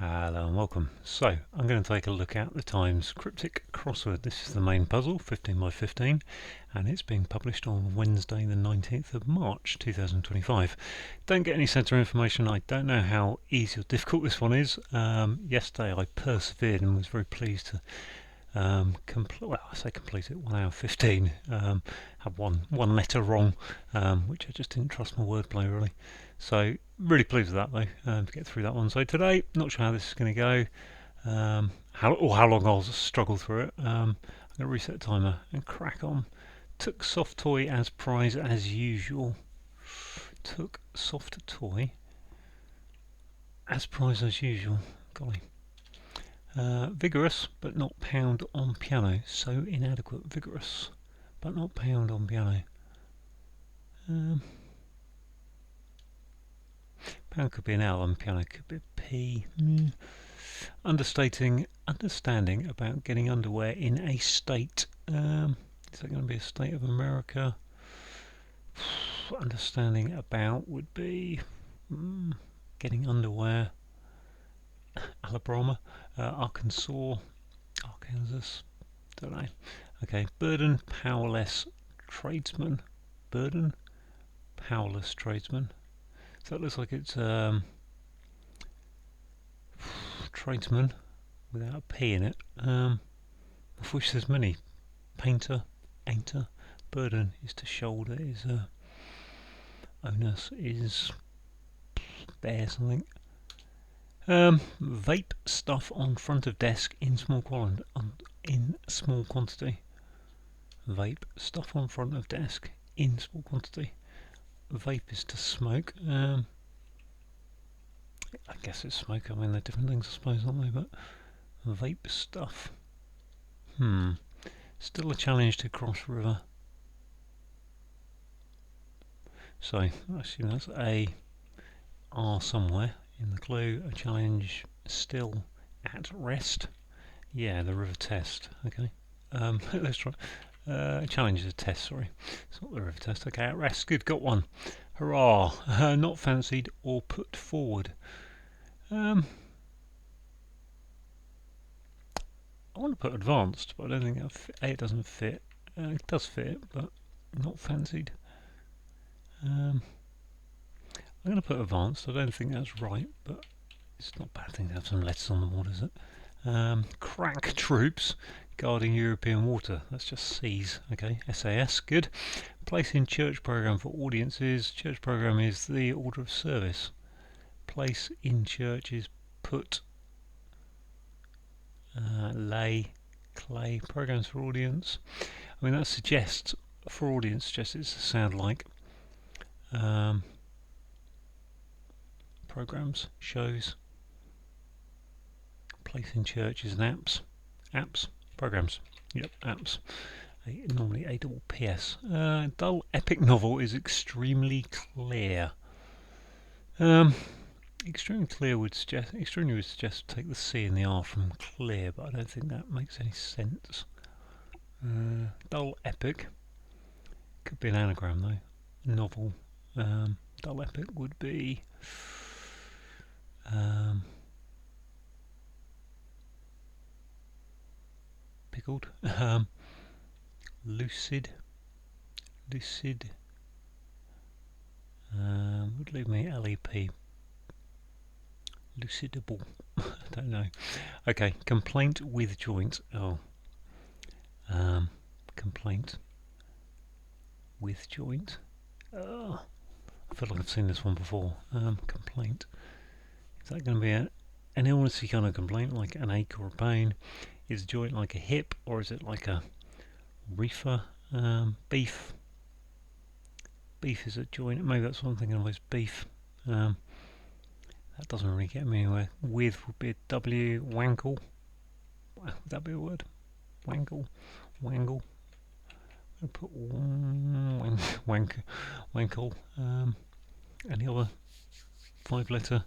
Hello and welcome. So, I'm going to take a look at the Times Cryptic crossword. This is the main puzzle, 15 by 15, and it's being published on Wednesday the 19th of March 2025. Don't get any centre information. I don't know how easy or difficult this one is. Yesterday I persevered and was very pleased to complete it 1 hour 15. Had one letter wrong, which I just didn't trust my wordplay really. So really pleased with that though, to get through that one. So today, not sure how this is going to go, how long I'll struggle through it. I'm going to reset the timer and crack on. Took soft toy as prize as usual. Took soft toy as prize as usual. Golly. Vigorous, but not pound on piano. So inadequate. Vigorous, but not pound on piano. Pound could be an L and piano could be a P. Understanding about getting underwear in a state. Is that going to be a state of America? Understanding about would be getting underwear. Alabama, Arkansas, Arkansas, don't know. Okay, burden, powerless tradesman. Burden, powerless tradesman. So that looks like it's tradesman without a P in it. Of which there's many. Painter, ainter. Burden is to shoulder, is onus is bear something. Vape stuff on front of desk in small quantity. Vape stuff on front of desk in small quantity. Vape is to smoke. I guess it's smoke. I mean, they're different things, I suppose, aren't they? But vape stuff. Still a challenge to cross river. So I assume that's A, R somewhere in the clue. A challenge still at rest. Yeah, the river test. Okay. Let's try. Challenge is a test, sorry. It's not the river test. Okay, at rest. Good, got one. Hurrah. Not fancied or put forward. I want to put advanced, but I don't think it doesn't fit. It does fit, but not fancied. I'm going to put advanced. I don't think that's right, but it's not a bad thing to have some letters on the board, is it? Crack troops guarding European water. That's just C's. Okay, SAS. Good. Place in church program for audiences. Church program is the order of service. Place in church is put. Lay, clay. Programs for audience. I mean that suggests for audience suggests it's to sound like programs, shows. Place in church is an apps, programs. Yep, apps. Normally A double PS. Dull epic novel is extremely clear. Extremely would suggest take the C and the R from clear, but I don't think that makes any sense. Dull epic could be an anagram though. Novel. Dull epic would be pickled. Lucid would leave me LEP. Lucidable. I don't know. Okay, complaint with joint. Complaint with joint. I feel like I've seen this one before. Complaint. Is that going to be an illnessy kind of complaint, like an ache or a pain? Is a joint like a hip, or is it like a reefer? Beef. Beef is a joint. Maybe that's what I'm thinking of, is beef. That doesn't really get me anywhere. With would be a W. Wankle. Would that be a word? Wangle. I'll put wankle. Any other 5-letter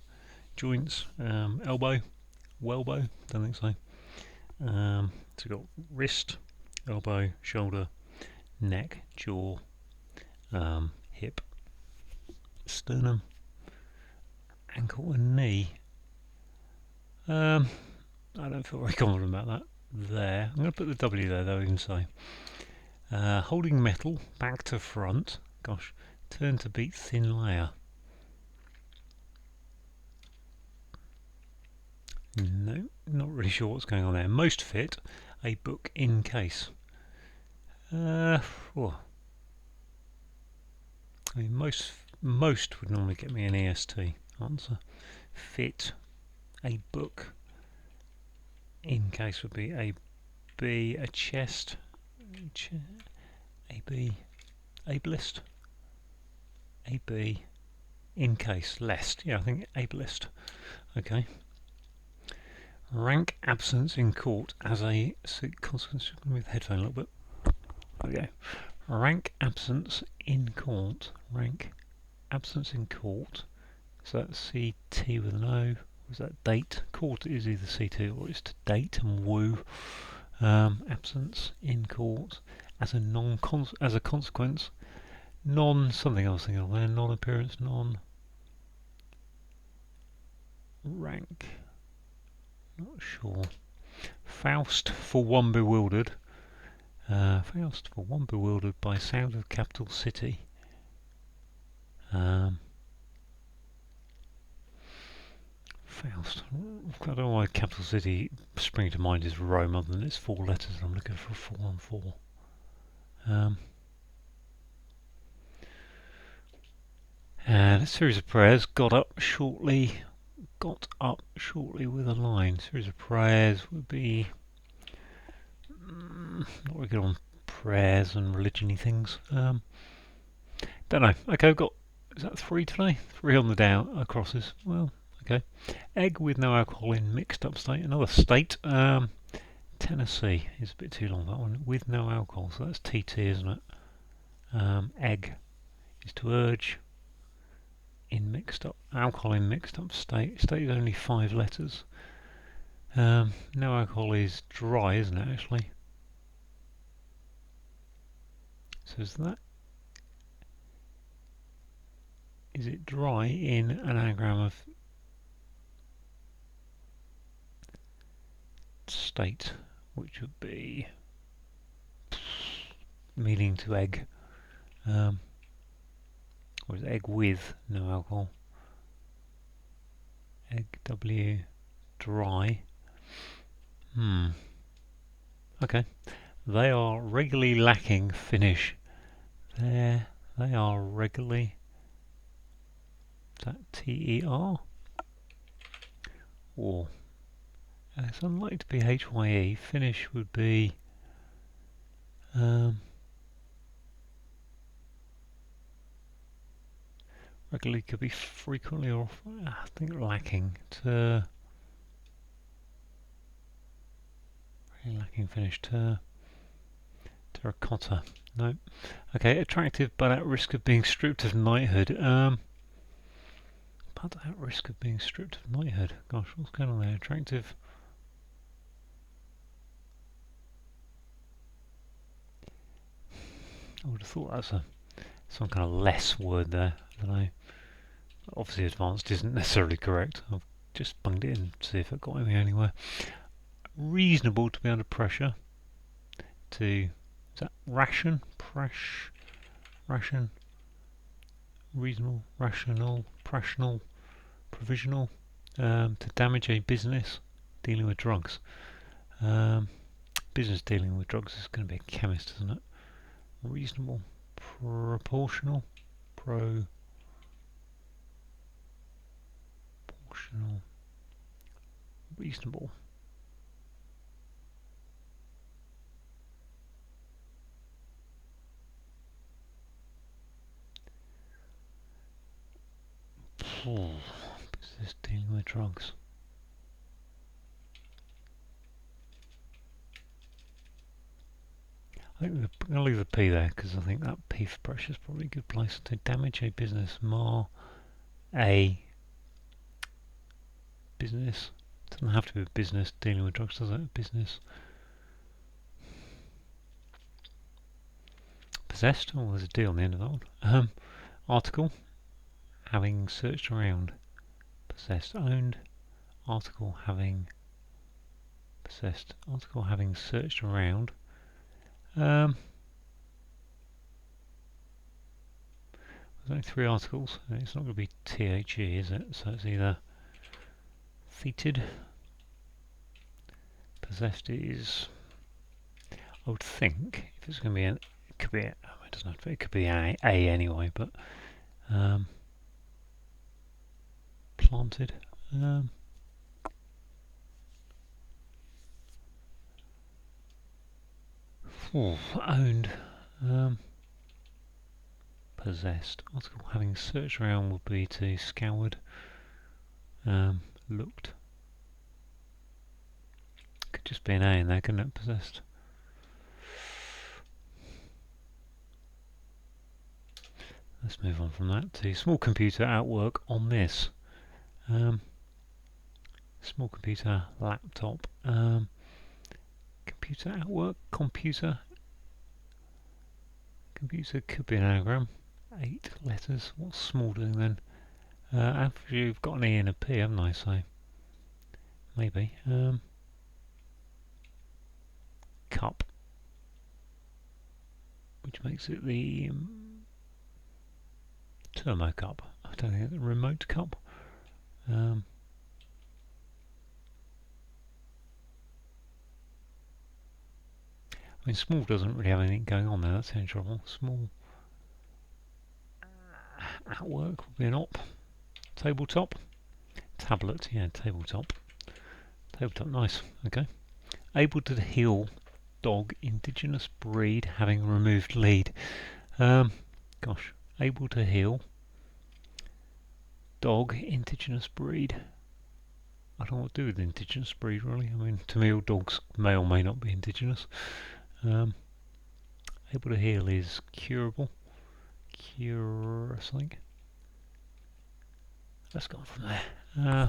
joints? Elbow. Wellbow. Don't think so. So we've got wrist, elbow, shoulder, neck, jaw, hip, sternum, ankle and knee. I don't feel very confident about that there. I'm going to put the W there though, even so. Holding metal, back to front. Gosh, turn to beat thin layer. No, not really sure what's going on there. Most fit, a book in case. Oh. I mean, most would normally get me an EST answer. Fit, a book in case would be a B, a chest, a B, ableist, a B, in case, lest. Yeah, I think ableist. Okay. Rank absence in court as a consequence. With the headphone a little bit. Okay. Rank absence in court. Rank absence in court. So that's CT with an O. Was that date? Court is either C2 or it's to date and woo. Absence in court as a as a consequence. Non something else thinking of there. Non appearance. Non rank. Not sure. Faust for one bewildered. Faust for one bewildered by sound of capital city. Faust. I don't know why capital city springing to mind is Rome other than it's 4 letters. I'm looking for 4 on 4. And a series of prayers got up shortly with a line. Series of prayers would be not really good on prayers and religion-y things. Don't know. Okay, I've got, is that 3 today? 3 on the down crosses. Well, okay. Egg with no alcohol in mixed up state. Another state. Tennessee is a bit too long, that one. With no alcohol, so that's TT, isn't it? Egg is to urge. In mixed up, alcohol in mixed up state. State is only 5 letters. No alcohol is dry, isn't it, actually? So is it dry in an anagram of state, which would be meaning to egg, or is egg with no alcohol? Egg W dry. Okay. They are regularly lacking finish. There, they are regularly. Is that TER? Or it's unlikely to be HYE. Finish would be regularly could be frequently or I think lacking to lacking finish to terracotta. No. Okay, attractive but at risk of being stripped of knighthood. But at risk of being stripped of knighthood. Gosh, what's going on there? Attractive. I would have thought that's some kind of less word there. I don't know. Obviously advanced isn't necessarily correct. I've just bunged it in to see if it got me anywhere. Reasonable to be under pressure. Is that ration? Ration? Reasonable, rational, provisional. To damage a business dealing with drugs. Business dealing with drugs is going to be a chemist, isn't it? Reasonable, proportional, reasonable. Business dealing with drugs. I think I'm going to leave the P there because I think that P for pressure is probably a good place to damage a business. A business. Doesn't have to be a business dealing with drugs, does it? Business. Possessed. Oh, there's a D on the end of that one. Article. Having searched around. Possessed. Owned. article having possessed, article having searched around. There's only 3 articles. It's not going to be THE, is it? So it's either theated, possessed is, I would think, if it's going to be it could be, it doesn't have to be, it could be A anyway, but planted. Owned. Possessed. Article having searched around would be to scoured. Looked. Could just be an A in there, couldn't it? Possessed. Let's move on from that to small computer at work on this. Small computer, laptop. Computer at work, computer. Computer could be an anagram. 8 letters. What's small doing then? After you've got an E and a P, haven't I? So maybe. Cup, which makes it the thermo cup. I don't think it's a remote cup. I mean, small doesn't really have anything going on there. That's any trouble. Small at work would be an op. Tabletop, tablet. Yeah, tabletop. Tabletop, nice. Okay. Able to heal dog, indigenous breed, having removed lead. Gosh, able to heal dog, indigenous breed. I don't know what to do with indigenous breed really. I mean, to me all dogs may or may not be indigenous. Able to heal is curable. Cure something. Let's go on from there.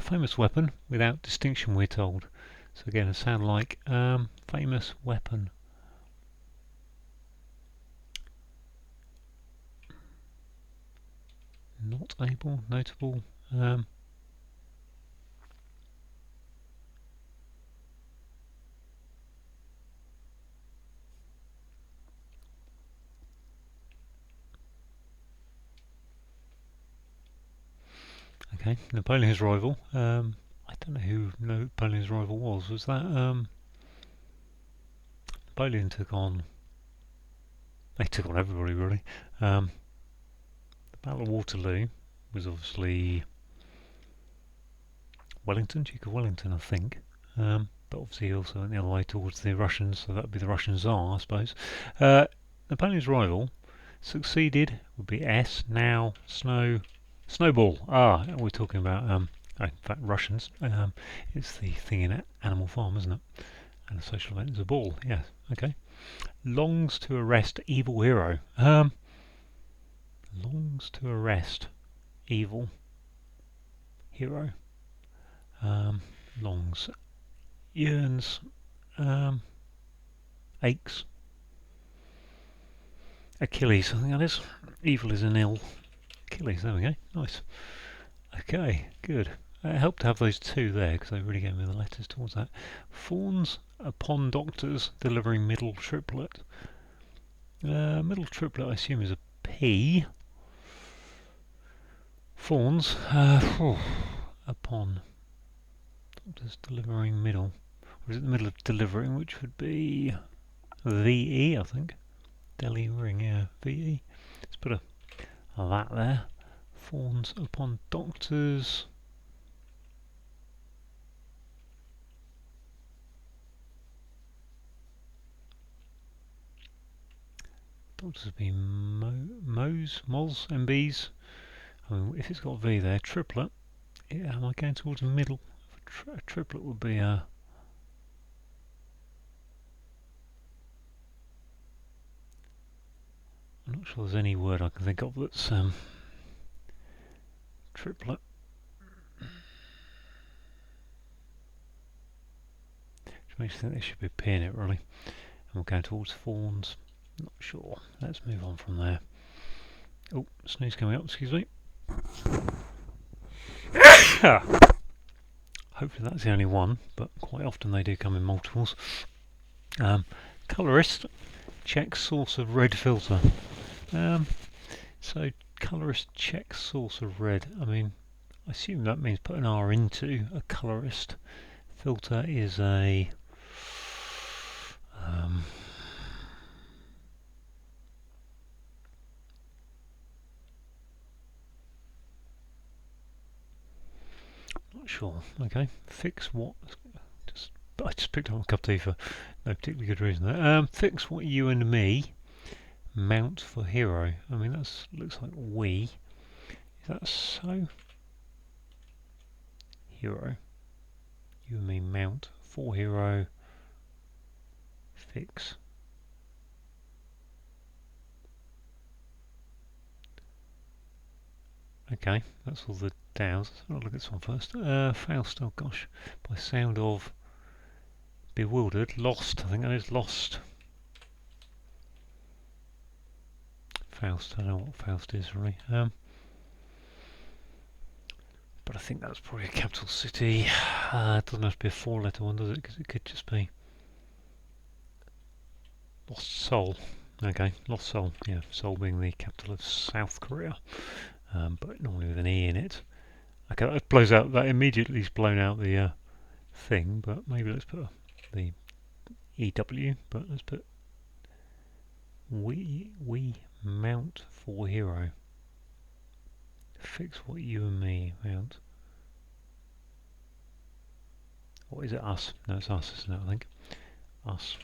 Famous weapon without distinction, we're told. So again, it sounds like famous weapon. Not able, notable. Okay, Napoleon's rival. I don't know who Napoleon's rival was. Was that Napoleon took on? They took on everybody really. The Battle of Waterloo was obviously Wellington, Duke of Wellington, I think. But obviously he also went the other way towards the Russians, so that would be the Russian Tsar, I suppose. Napoleon's rival succeeded would be S. Now Snowball. We're talking about in fact Russians. It's the thing in Animal Farm, isn't it? And a social event is a ball. Yes. Okay. Longs to arrest evil hero. Longs to arrest evil hero. Longs. Yearns. Aches. Achilles, I think that is. Evil is an ill. Achilles, there we go. Nice. Okay, good. It helped to have those 2 there because they really gave me the letters towards that. Fawns upon doctors delivering middle triplet. Middle triplet, I assume, is a P. Fawns upon doctors delivering middle. Or is it the middle of delivering, which would be VE, I think. Delivering, yeah, VE. Let's put a that there. Fawns upon doctors. Doctors have been Mo's, MBs. I mean, if it's got V there, triplet. Yeah, am I going towards the middle? A triplet would be a. I'm not sure there's any word I can think of that's triplet. Which makes me think there should be a P in it, really. And we're going towards fawns. Not sure. Let's move on from there. Oh, sneeze coming up, excuse me. Hopefully that's the only one, but quite often they do come in multiples. Colorist, check source of red filter. So colorist check source of red. I mean, I assume that means put an R into a colorist. Filter is a not sure. Okay, fix what? I just picked up a cup of tea for no particularly good reason there. Fix what you and me mount for hero. I mean, that looks like we. Is that so? Hero. You and me mount for hero. Fix. Okay, that's all the downs. Let's have a look at this one first. Faust, oh gosh. By sound of bewildered, lost. I think that is lost. Faust, I don't know what Faust is really. But I think that's probably a capital city. It doesn't have to be a 4-letter one, does it? Because it could just be Lost Seoul. Okay, Lost Seoul. Yeah, Seoul being the capital of South Korea, but normally with an E in it. Okay, that blows out. That immediately's blown out the thing. But maybe let's put the EW. But let's put we mount for hero. Fix what you and me mount. What is it? Us? No, it's us, isn't it? I think us.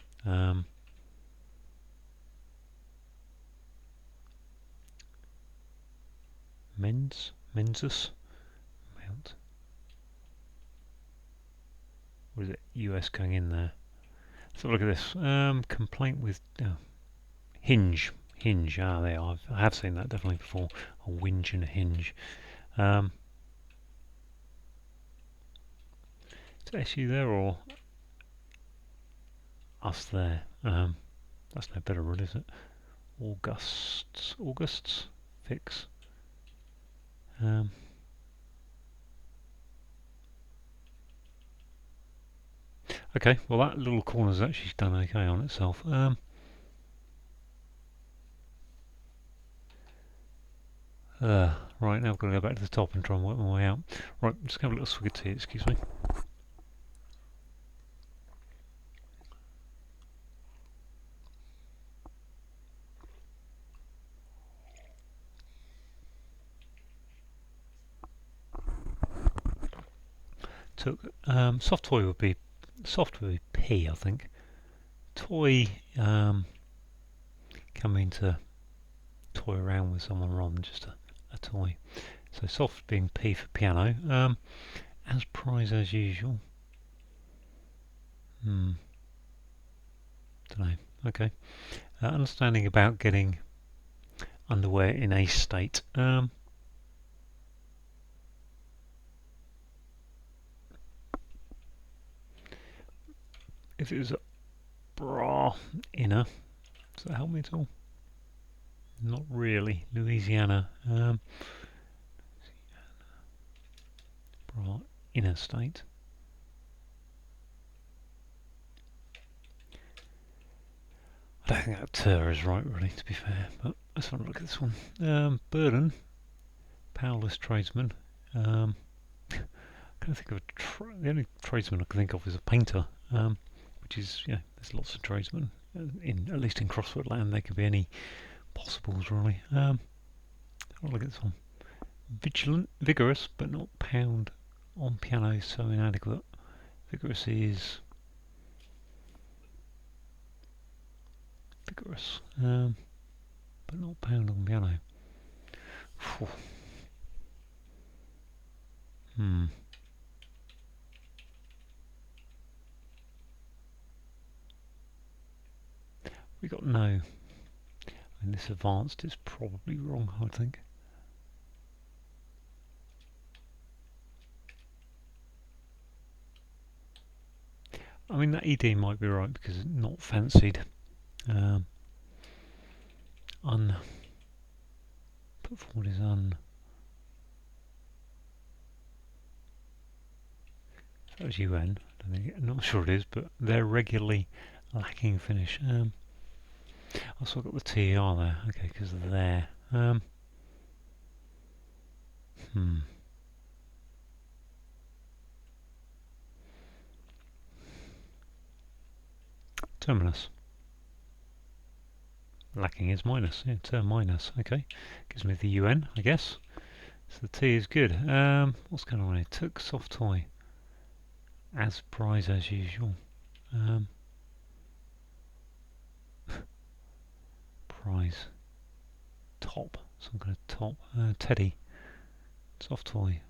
Mensus mount. What is it? US going in there. Let's have a look at this. Complaint with hinge. Hinge. Ah, there. I have seen that definitely before. A whinge and a hinge. Is it SU there or us there? That's no better word, is it? Augusts. Fix. Okay, well that little corner's actually done okay on itself. Right, now I've got to go back to the top and try and work my way out. Right, just have a little swig of tea, excuse me. Took soft toy would be P, I think. Toy coming to toy around with someone rather than just a toy. So soft being P for piano. As prize as usual. Don't know. Okay. Understanding about getting underwear in a state. If it was a bra inner, does that help me at all? Not really. Louisiana. Bra inner state. I don't think that is right, really, to be fair. But let's have a look at this one. Burden, powerless tradesman. I can't think of the only tradesman I can think of is a painter, which is there's lots of tradesmen. At least in crossword land, there could be any possibles really. Have a look at this one. Vigilant, vigorous, but not pound on piano, so inadequate. Vigorous is vigorous, but not pound on piano. We got no. I mean, this advanced is probably wrong, I think. I mean, that ED might be right because it's not fancied. Put forward is That was UN. I'm not sure it is, but they're regularly lacking finish. Also got the TER there. Okay, because they're there. Terminus. Lacking is minus. Yeah, term minus. Okay, gives me the UN, I guess. So the T is good. What's going on here? Took soft toy. As prize as usual. Prize. Top. Some kind of top. Teddy. Soft toy.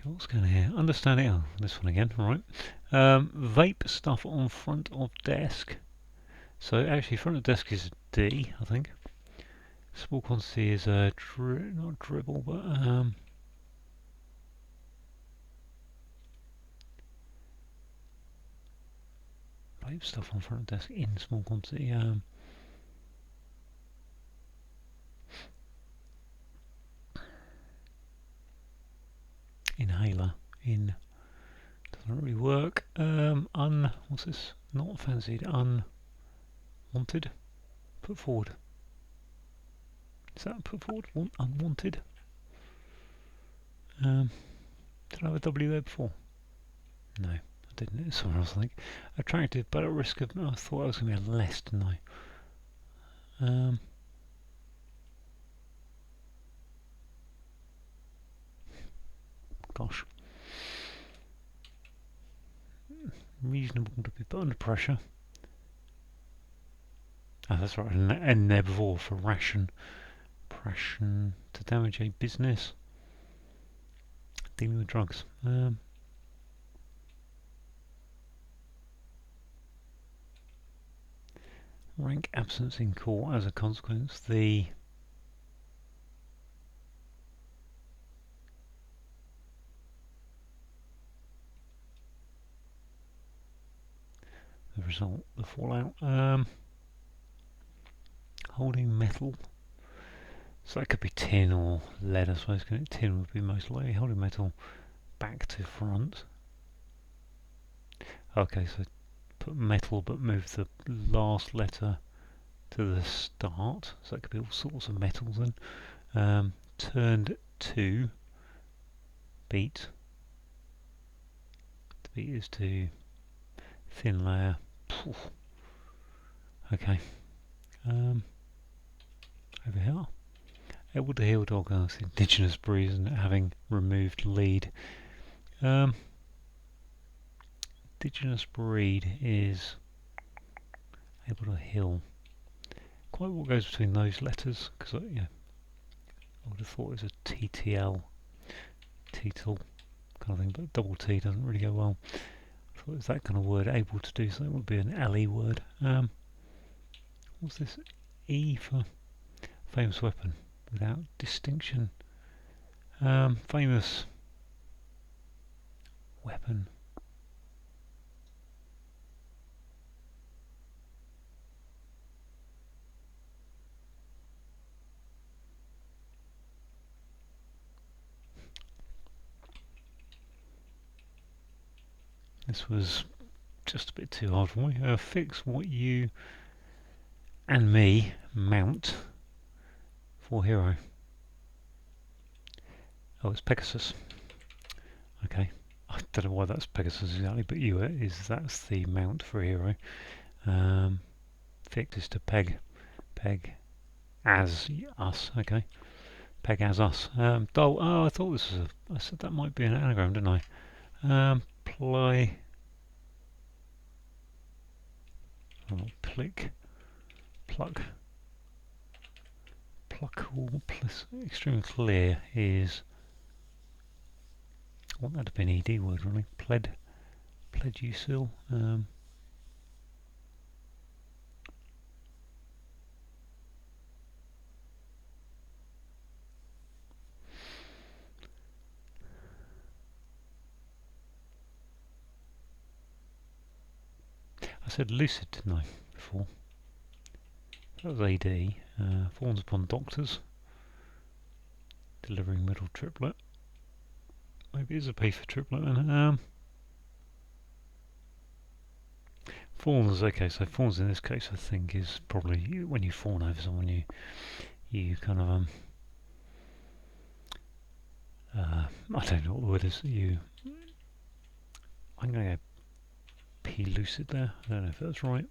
What's going on here? Understanding. Oh, this one again. All right. Vape stuff on front of desk. So actually, front of desk is D, I think. Small quantity is not dribble, but vape stuff on front of desk in small quantity. Inhaler in doesn't really work. What's this? Not fancied. Unwanted. Put forward. Is that put forward? Unwanted. Did I have a W there before? No, I didn't. It's somewhere else, I think. Attractive, but at risk of. I thought I was going to be a less, didn't I? Gosh. Reasonable to be put under pressure. Oh, that's right. And there before for ration. Ration to damage a business. Dealing with drugs. Rank absence in court as a consequence. The result, the fallout. Holding metal. So that could be tin or lead, I suppose. Tin would be most likely. Holding metal back to front. Okay, so put metal but move the last letter to the start. So that could be all sorts of metals then. Turned to beat. The beat is to thin layer. Okay. Over here. Able to heal dog, indigenous breeds and having removed lead. Indigenous breed is able to heal. Quite what goes between those letters, because I would have thought it was a TTL, TTL kind of thing, but double T doesn't really go well. I thought it was that kind of word, able to do, so it would be an LE word. What's this? E for famous weapon without distinction. Famous weapon. This was just a bit too hard for me. Fix what you and me mount for hero. Oh, it's Pegasus. Okay. I don't know why that's Pegasus exactly, but that's the mount for hero. Fix is to peg as us. Okay. Peg as us. Dole. Oh, I thought this was I said that might be an anagram, didn't I? Play. Oh, plick. Pluck. Pluckable plus extremely clear is. I want that to be an ED word, really. Pledeucil. I said lucid, didn't I, before? That was AD. Fawns upon doctors. delivering middle triplet. Maybe it's a P for triplet then. Fawns, okay, so fawns in this case I think is probably when you fawn over someone you kind of I don't know what the word is. I'm going to go P lucid there. I don't know if that's right.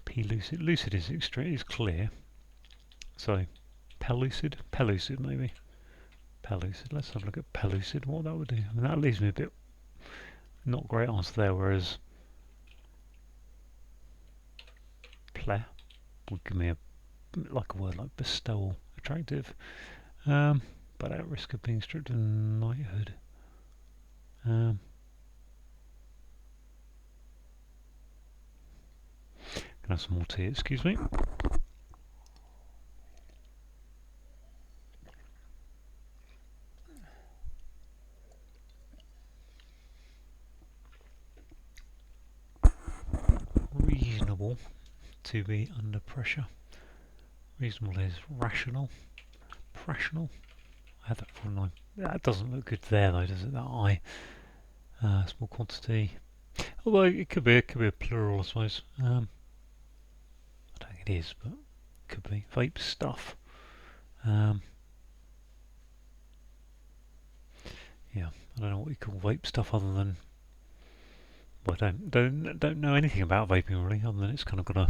P lucid. Lucid is extreme. Is clear. So pellucid. Pellucid maybe. Pellucid. Let's have a look at pellucid. What that would do. I mean that leaves me a bit not great answer there. Whereas ple would give me a word like bestowal, attractive. But at risk of being stripped of knighthood. Can I have some more tea, excuse me. Reasonable to be under pressure. Reasonable is rational. Rational. I had that for a line. That doesn't look good there though, does it? That I. Small quantity. Although it could be a plural, I suppose. I don't think it is, but it could be. Vape stuff. Yeah, I don't know what we call vape stuff other than. Well, I don't know anything about vaping really, other than it's kind of got a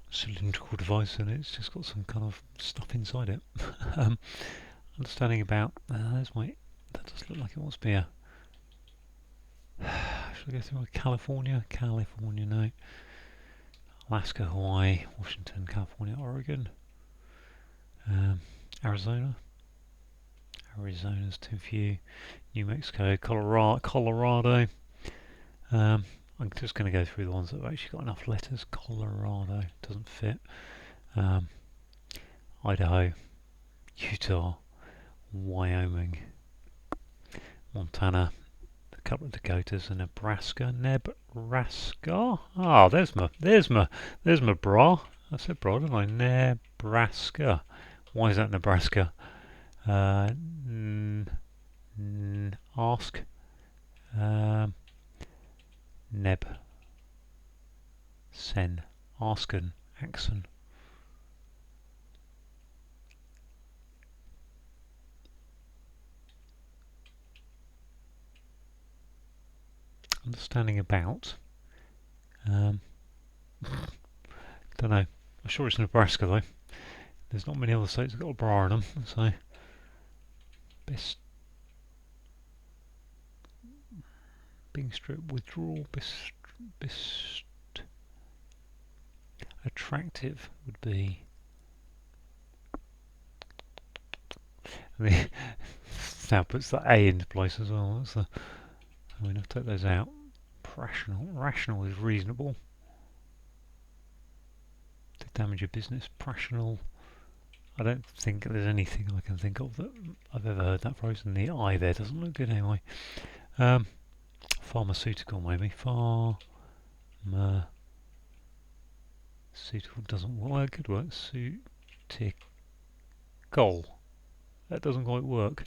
cylindrical device and it's just got some kind of stuff inside it. Understanding about. That does look like it wants to be a. Should I go through California? California, no. Alaska, Hawaii, Washington, California, Oregon. Arizona. Arizona's too few. New Mexico, Colorado. I'm just going to go through the ones that have actually got enough letters. Colorado doesn't fit. Idaho, Utah, Wyoming, Montana, a couple of Dakotas, and Nebraska. Nebraska. Oh, there's my bra. I said bra, didn't I? Nebraska. Why is that Nebraska? Ask. Neb. Sen. Asken. Axon. Understanding about. Don't know. I'm sure it's Nebraska though. There's not many other states that got a bra in them, so best being stripped, withdrawal, best attractive would be. I mean, now puts the A into place as well. That's the. I mean, I'll take those out. Rational is reasonable. To damage your business. Rational. I don't think there's anything I can think of that I've ever heard that phrase, and the I there doesn't look good anyway. Pharmaceutical maybe. Pharmaceutical doesn't work. Well, it could work. Suitical. That doesn't quite work.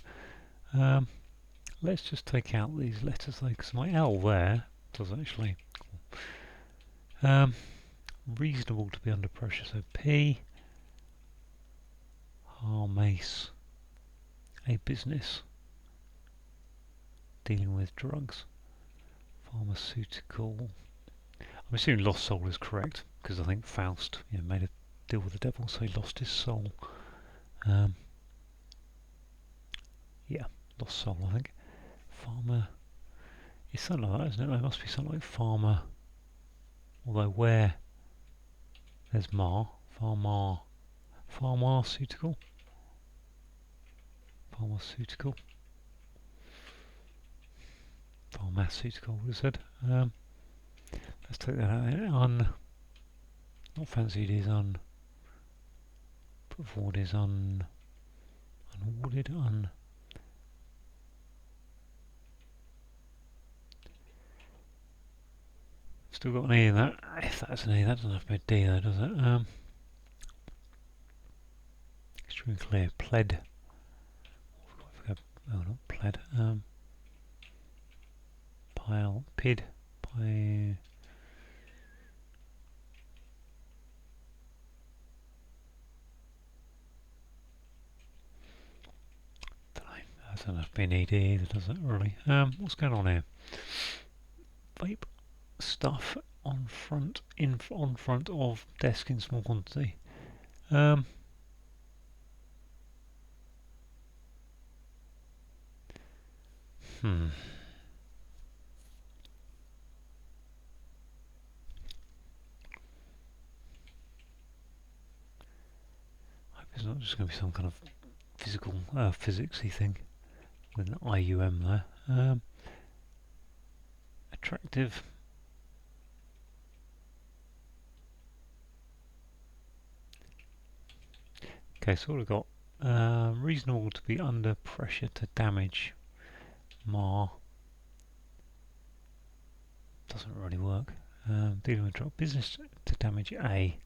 Let's just take out these letters though, because my L there does actually. Reasonable to be under pressure, so P. Harmace. A business. Dealing with drugs. Pharmaceutical. I'm assuming lost soul is correct, because I think Faust made a deal with the devil, so he lost his soul. Yeah, lost soul I think. Farmer. It's something like that, isn't it? There must be something like farmer. Although where there's pharmaceutical. Pharmaceutical. Pharmaceutical would have said. Let's take that out. Not fancied is put forward is unawarded, Still got an E in that. If that's an E, that doesn't have to be a D though, does it? Extremely clear. Pled. oh, not pled. Pile, pid, pile. I don't know if being ED either, does it really? What's going on here? Vape stuff on front of desk in small quantity. Hmm. I hope it's not just going to be some kind of physical, physicsy thing with an IUM there. Attractive. Okay, so we've got reasonable to be under pressure to damage. Mar doesn't really work. Dealing with drop business to damage A.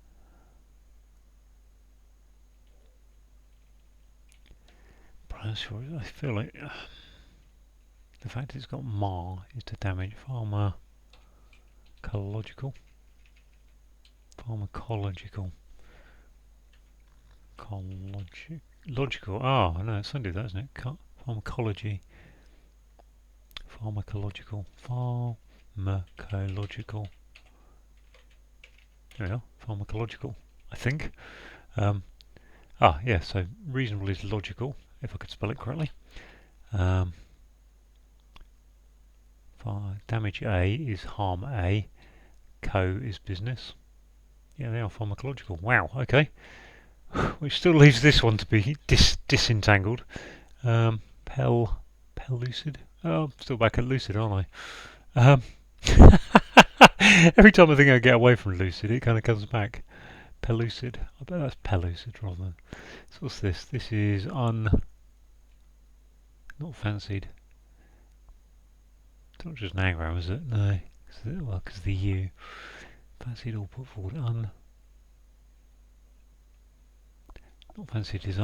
But I'm sure, I feel like the fact it's got Mar is to damage pharmacological. Logical. Oh, no, it's only that, isn't it? Pharmacology. Pharmacological. Pharmacological. There we are. Pharmacological, I think. Yeah, so reasonable is logical, if I could spell it correctly. Damage A is harm A. Co is business. Yeah, they are pharmacological. Wow, okay. Which still leaves this one to be disentangled. Pellucid. Oh, I'm still back at lucid, aren't I? Every time I think I get away from lucid, it kind of comes back. Pellucid. I bet that's pellucid rather than. So what's this? This is not fancied. It's not just an anagram, is it? No. Because the U. Fancied or put forward not fancied is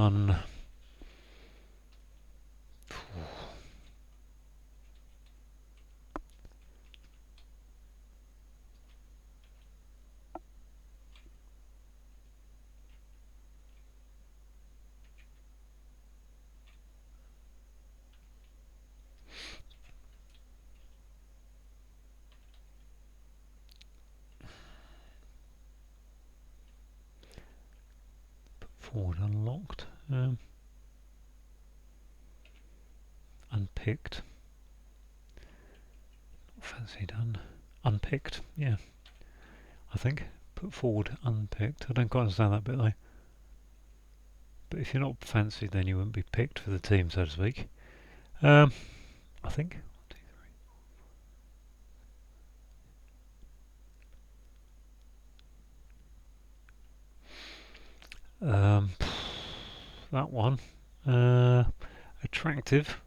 forward unlocked. Unpicked. Not fancied unpicked, yeah. I think. Put forward unpicked. I don't quite understand that bit though. But if you're not fancied, then you wouldn't be picked for the team, so to speak. I think. 1, 2, 3. That one. Attractive,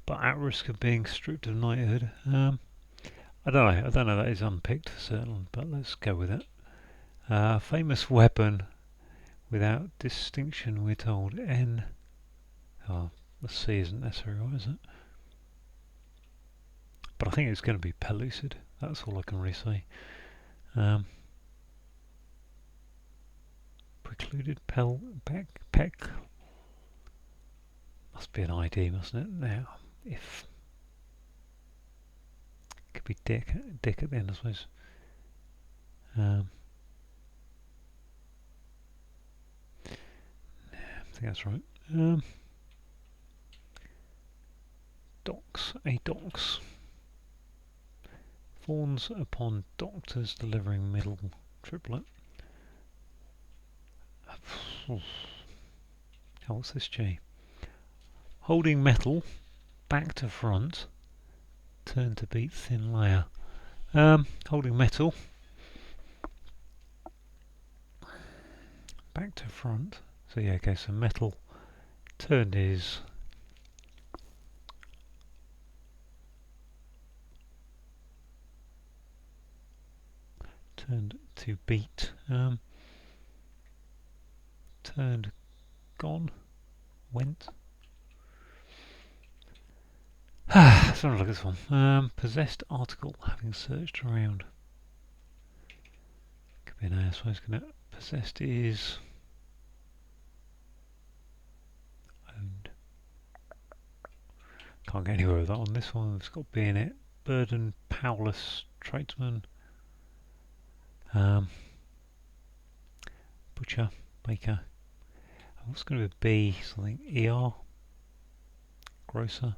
but at risk of being stripped of knighthood. I don't know. I don't know that is unpicked for certain, but let's go with it. Famous weapon without distinction, we're told. N. Oh, the C isn't necessary, is it? But I think it's going to be pellucid. That's all I can really say. Precluded peck. Must be an ID, mustn't it? Now, if could be dick at the end, I suppose. I think that's right. Docs. Fawns upon doctors delivering middle triplet. Oh, what's this G? Holding metal back to front. Turn to beat thin layer. Holding metal back to front. So yeah, okay, so metal turned is turned to beat. Turned, gone, went. Let's have a look at this one. Possessed article, having searched around. Could be an A, I suppose, couldn't it? Possessed is owned. Can't get anywhere with that one. This one's got B in it. Burden, powerless, tradesman. Butcher, baker. What's going to be B? Something ER? Grocer.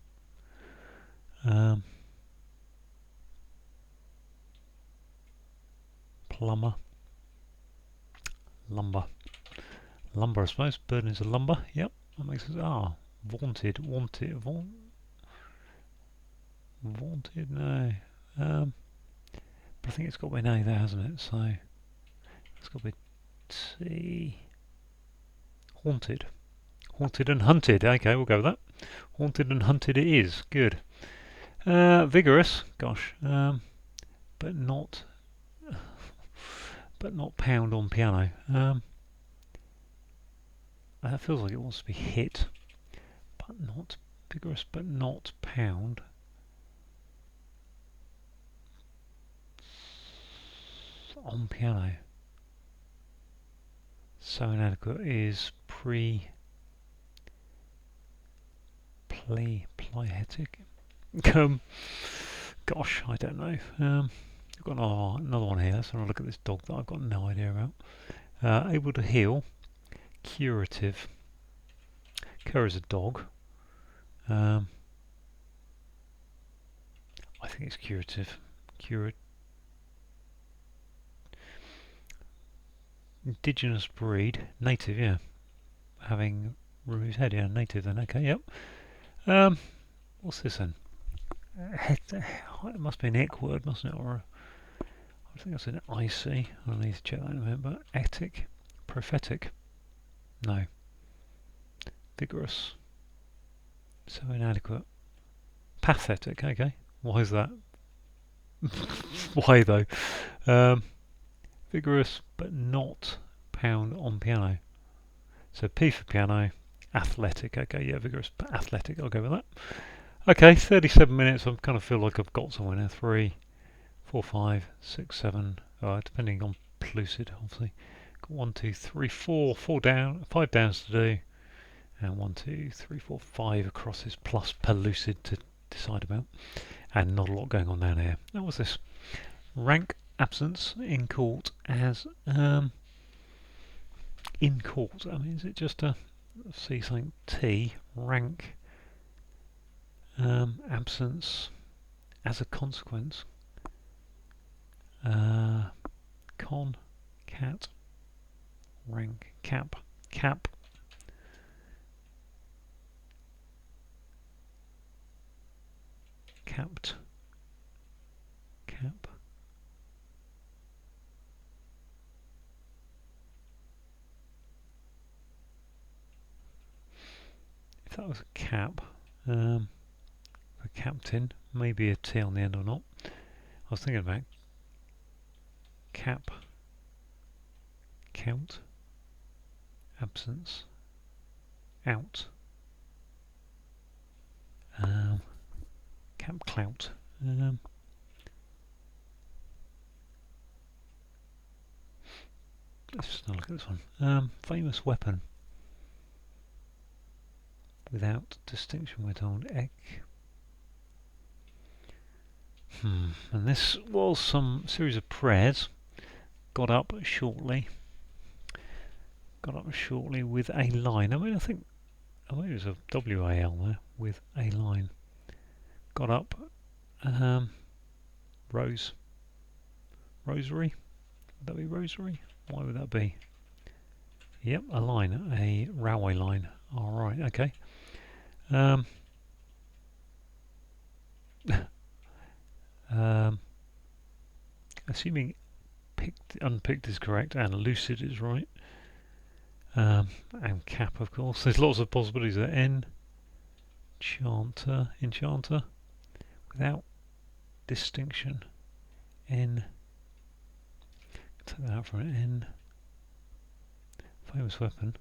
Plumber. Lumber. Lumber, I suppose. Burden is a lumber. Yep, that makes sense. Ah, vaunted. Wanted. Vaunted? No. But I think it's got to be an A there, hasn't it? So it's got to be T. Haunted. Haunted and hunted. Okay, we'll go with that. Haunted and hunted it is. Good. Vigorous. Gosh. But not pound on piano. That feels like it wants to be hit, but not vigorous, but not pound. On piano. So inadequate is playhetic. Gosh, I don't know. I've got another one here. Let's have a look at this dog that I've got no idea about. Able to heal. Curative. Cur is a dog. I think it's curative. Indigenous breed. Native, yeah. Having removed head, yeah. Native then, okay, yep. What's this then? It must be an ick word, mustn't it? Or I think that's an IC. I'll need to check that in a minute. But etic, prophetic, no. Vigorous, so inadequate. Pathetic, okay. Why is that? Why though? Vigorous, but not pound on piano. So P for piano. Athletic, okay, yeah, vigorous, but athletic. I'll go with that. Okay, 37 minutes. I kind of feel like I've got somewhere now. 3, 4, 5, 6, 7. Depending on pellucid, obviously. Got 1, 2, 3, 4. 4 down, 5 downs to do, and 1, 2, 3, 4, 5 acrosses plus pellucid to decide about. And not a lot going on down here. Now, what's this? Rank absence in court as in court. I mean, is it just a see something T rank? Absence as a consequence. Con, cat, rank, cap, capped. Cap. If that was a cap, a captain, maybe a T on the end or not. I was thinking about cap, count, absence, out, cap clout. Let's just look at this one. Famous weapon. Without distinction, we're told. Ek. And this was some series of prayers. Got up shortly with a line. I mean, I think it was a WAL there with a line. Got up. Rosary. Would that be rosary? Why would that be? Yep, a line, a railway line. All right, okay. Assuming unpicked is correct and lucid is right. And cap, of course. There's lots of possibilities there. Enchanter, without distinction. Take that out for an N. Famous weapon.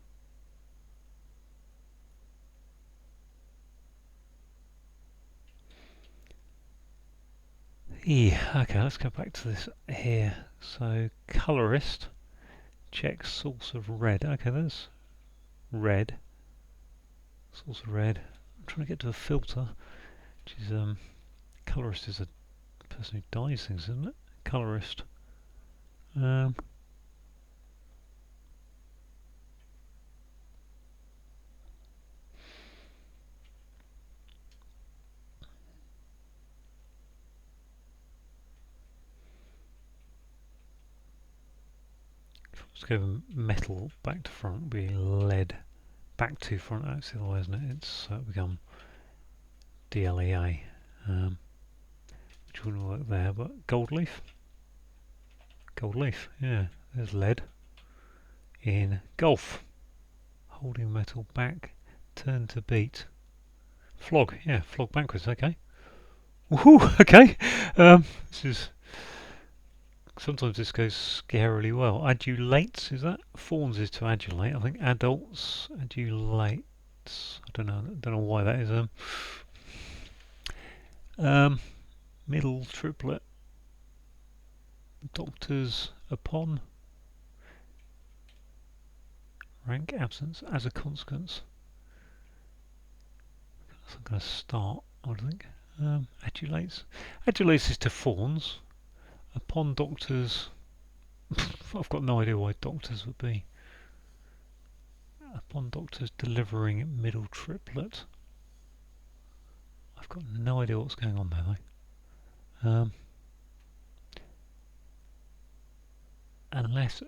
Yeah, okay, let's go back to this here. So, colorist checks source of red. Okay, there's red. Source of red. I'm trying to get to a filter, which is, colorist is a person who dyes things, isn't it? Colorist. Um, let's go metal back to front, be lead. Back to front, that's the other way, isn't it? It's become DLEA, which wouldn't work there, but gold leaf. Gold leaf, yeah, there's lead in golf. Holding metal back, turn to beat. Flog, yeah, flog backwards, okay. Woohoo, okay. This is, sometimes this goes scarily well. Adulates, is that? Fawns is to adulate, I think. Adults, adulates. I don't know why that is. Middle triplet. Doctors upon. Rank absence as a consequence. So I'm going to start, I think. Adulates. Adulates is to fawns. Upon doctors. I've got no idea why doctors would be. Upon doctors delivering middle triplet. I've got no idea what's going on there though. Unless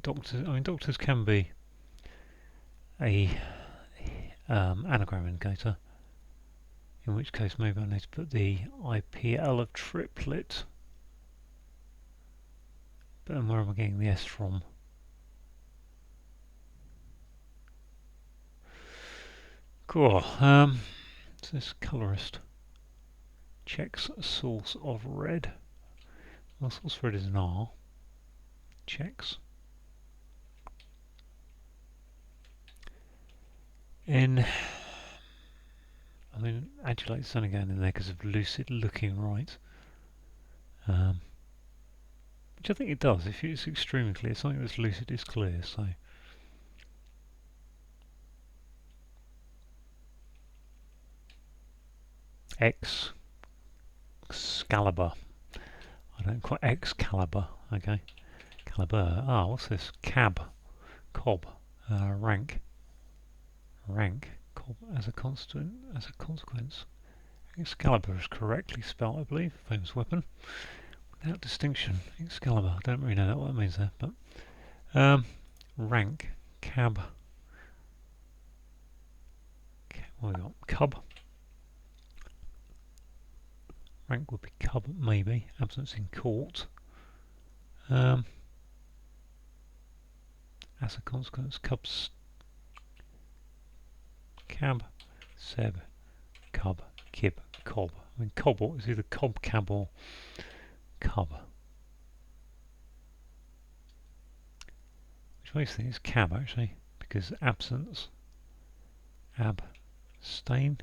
doctors, I mean doctors can be a anagram indicator, in which case maybe I need to put the IPL of triplet. But then where am I getting the S from? Cool. So this colorist checks source of red. Well, source of red is an R. Checks. In, I mean, adulate's only going in there because of lucid looking right. Which I think it does. If it's extremely clear, something that's lucid is clear, so. Excalibur. I don't quite Excalibur, okay. Caliber. Ah, what's this? Cab. Cob. Rank. Rank. Cob as a constant as a consequence. Excalibur is correctly spelled, I believe. Famous weapon. Without distinction. Excalibur. I don't really know what that means there, but rank. Cab. What have we got? Cub. Rank would be cub, maybe. Absence in court. As a consequence, cubs. Cab. Seb. Cub. Kib. Cob. I mean, cob is either cob, cab, or cub. Which makes me think it's cab, actually, because absence. Abstain.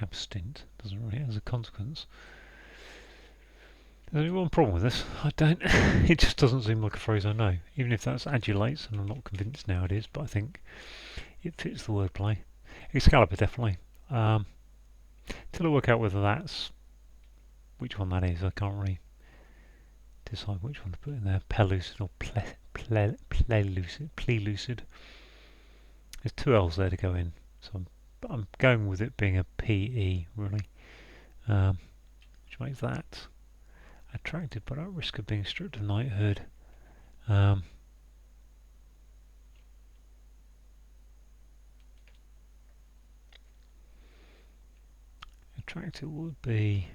Abstint doesn't really, as a consequence. There's only one problem with this. I don't. It just doesn't seem like a phrase I know. Even if that's adulates, and I'm not convinced now it is, but I think it fits the wordplay. Excalibur definitely. Till I work out whether that's which one that is, I can't really decide which one to put in there. Pellucid or plelucid. There's two L's there to go in, so I'm going with it being a PE really, which makes that attractive but at risk of being stripped of knighthood. Attractive would be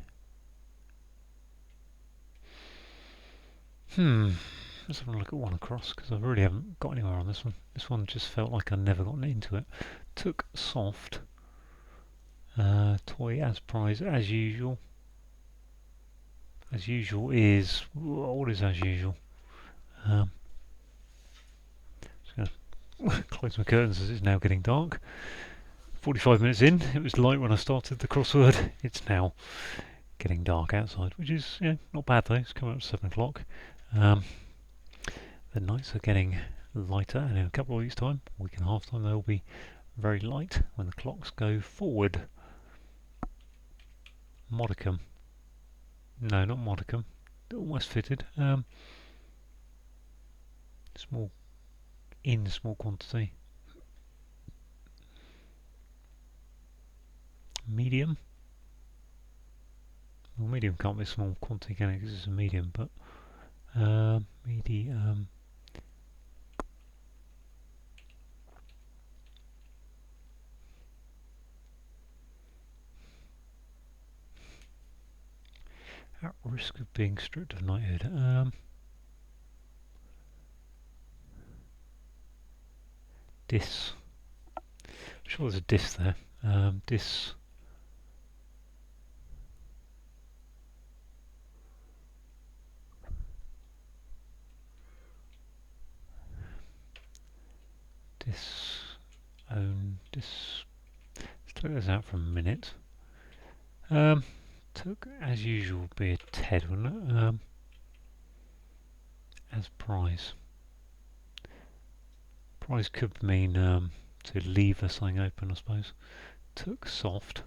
let's have a look at one across, because I really haven't got anywhere on this one. This one just felt like I'd never gotten into it. Took soft. Toy as prize as usual. As usual is, what is as usual? close my curtains as it's now getting dark. 45 minutes in, it was light when I started the crossword. It's now getting dark outside, which is not bad though. It's coming up to 7 o'clock. The nights are getting lighter, and in a couple of weeks' time, a week and a half time, they'll be very light when the clocks go forward. Modicum. No, not modicum. Almost fitted. Small quantity. Medium. Well, medium can't be a small quantity, can it? Because it's a medium, but medium. At risk of being stripped of knighthood. Dis. I'm sure there's a dis there. Dis. Let's take this out for a minute. Took, as usual, be a Ted, wouldn't it? As prize. Prize could mean to leave something open, I suppose. Took soft.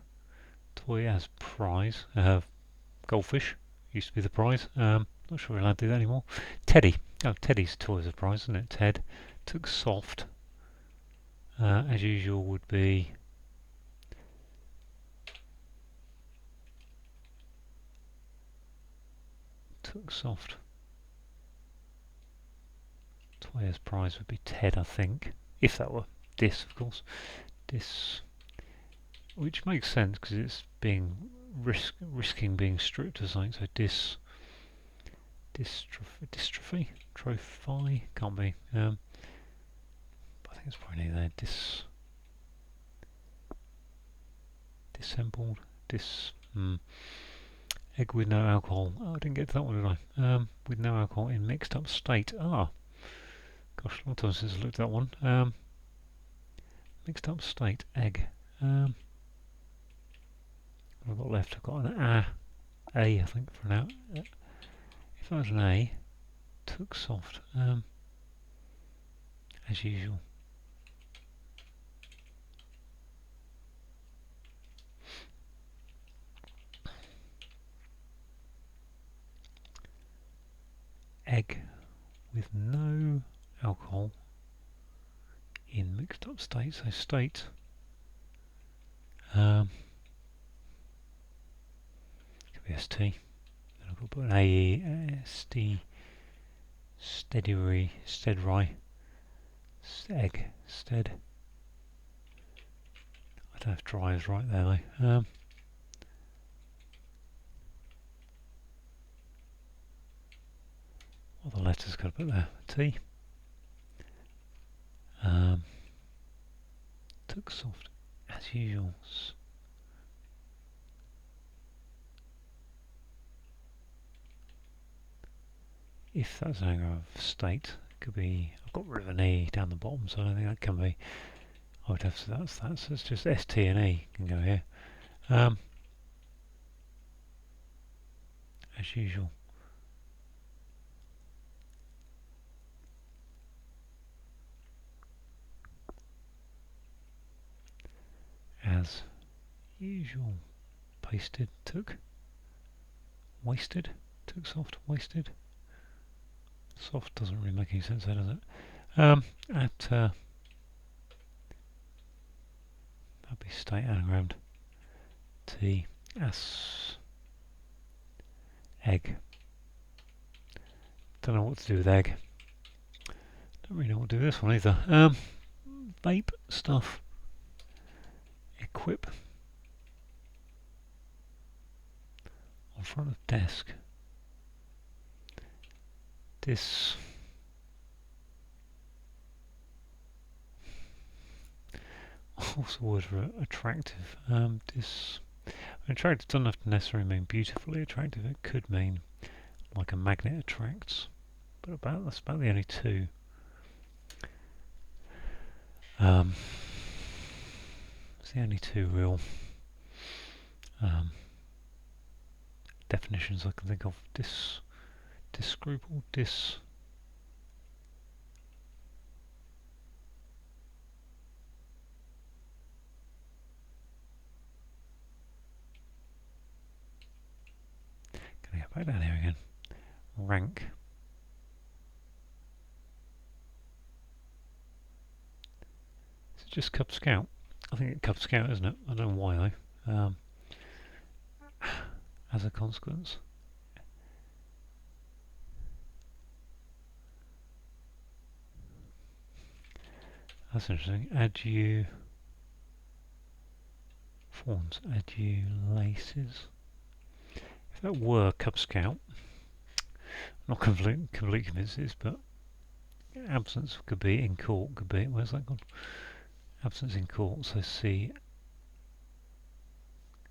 Toy as prize. Goldfish used to be the prize. Not sure we're allowed to do that anymore. Teddy. Oh, Teddy's toy as a prize, isn't it? Ted. Took soft. As usual would be took soft. Toy as prize would be Ted, I think. If that were dis, of course. Dis. Which makes sense because it's being risking being stripped of something. So dystrophy, trophy, can't be. I think it's probably near there. Dissembled, egg with no alcohol. Oh, I didn't get to that one, did I? With no alcohol in mixed up state. Ah, gosh, a long time since I looked at that one. Mixed up state, egg. What have I got left? I've got an A, I think, for now. If that was an A, took soft. As usual. Egg with no alcohol in mixed up state. So state. Could be ST. Then I've got to put an AE, ST, steady, egg, stead. I don't know if dry is right there though. What are the letters got to put there? T. Took soft as usual. If that's an angle of state, it could be. I've got rid of an E down the bottom, so I don't think that can be. I would have to. That's so it's just S, T, and E can go here. As usual. As usual. Pasted, took. Wasted, took soft, wasted. Soft doesn't really make any sense there, does it? That'd be state anagrammed. T, as, egg. Don't know what to do with egg. Don't really know what to do with this one either. Vape stuff. Equip. On front of desk. This. What's the word for attractive? Attractive doesn't have to necessarily mean beautifully attractive. It could mean like a magnet attracts. But that's about the only two. It's the only two real definitions I can think of. Discredible, Gonna go back down here again. Rank. It's just Cub Scout. I think it's Cub Scout, isn't it? I don't know why though. As a consequence. That's interesting. Adulaces. If that were Cub Scout, not completely convinced this, but absence could be in court, could be. Where's that gone? Absence in court, so see.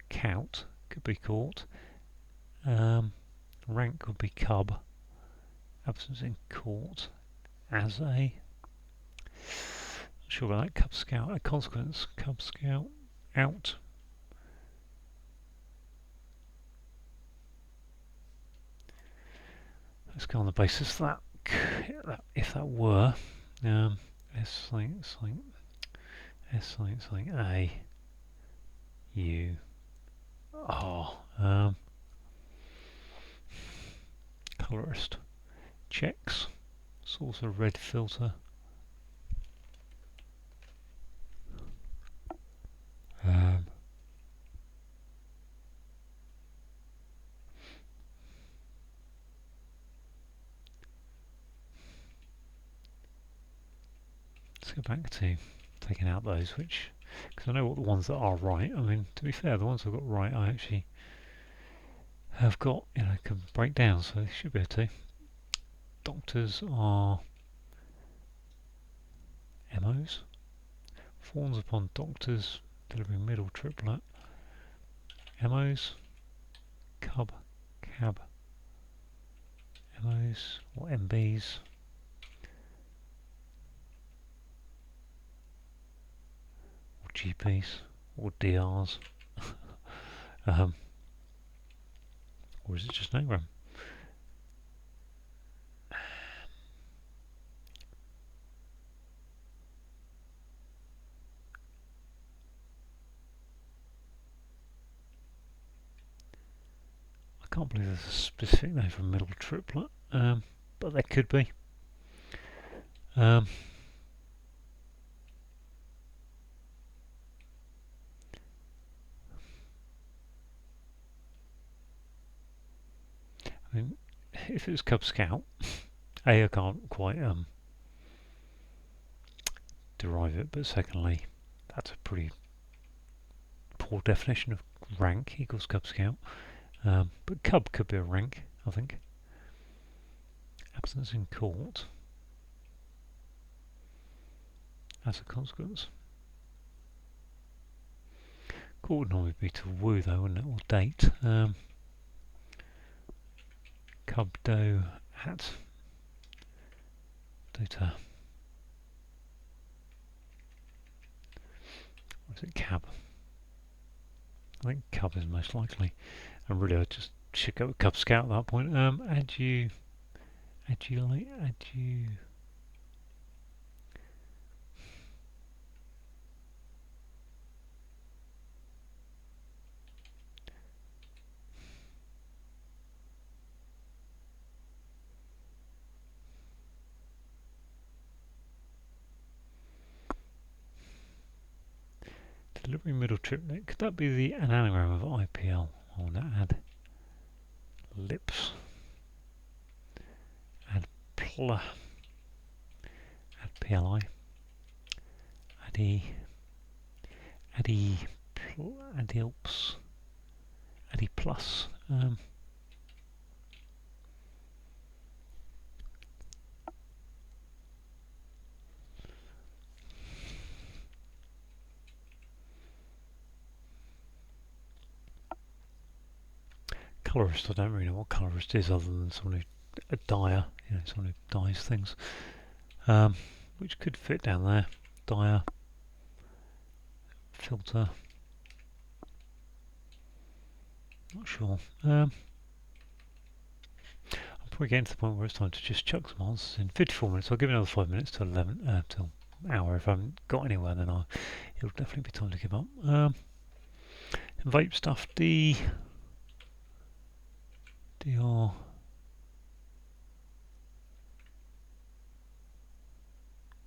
Count could be court. Rank would be cub. Absence in court. As a. Not sure about that. Cub Scout. A consequence. Cub Scout. Out. Let's go on the basis that if that were S something A U R colorist checks source of red filter let's go back to taking out those which, because I know what the ones that are right. I mean, to be fair, the ones I've got right I actually have got, can break down, so they should be able to. Doctors are MOs. Fawns upon doctors delivering middle triplet. MOs. Cub. Cab. MOs or MBs. Or GPs. Or DRs. Or is it just an anagram? I can't believe there's a specific name for a middle triplet, but there could be. I mean, if it was Cub Scout, I can't quite derive it, but secondly, that's a pretty poor definition of rank equals Cub Scout. But Cub could be a rank, I think. Absence in court. As a consequence. Court would normally be to woo though, wouldn't it? Or date. Cub doe at data. Or is it cab? I think cub is most likely. And really I just should go with Cub Scout at that point. Adulate. Delivery middle triplet. Could that be the an anagram of IPL? I want to add lips. Add PLI. Adilps. Addy plus. Colorist, I don't really know what colorist is other than someone who, a dyer, someone who dyes things, which could fit down there. Dyer, filter. Not sure. I'm probably getting to the point where it's time to just chuck some answers in. 54 minutes. I'll give it another 5 minutes till 11. Till hour. If I haven't got anywhere, then it'll definitely be time to give up. Vape stuff. DR.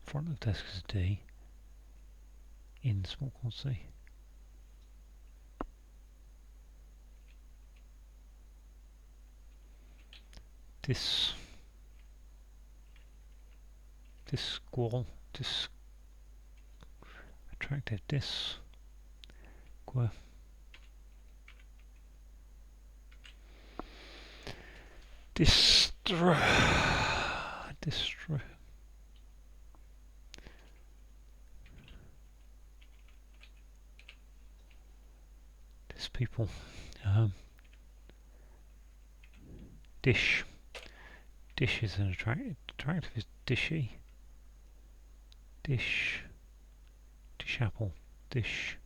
Front of the desk is a D. In small quantity. Attractive people. Dish is an attractive is dishy. Dish apple. Dish.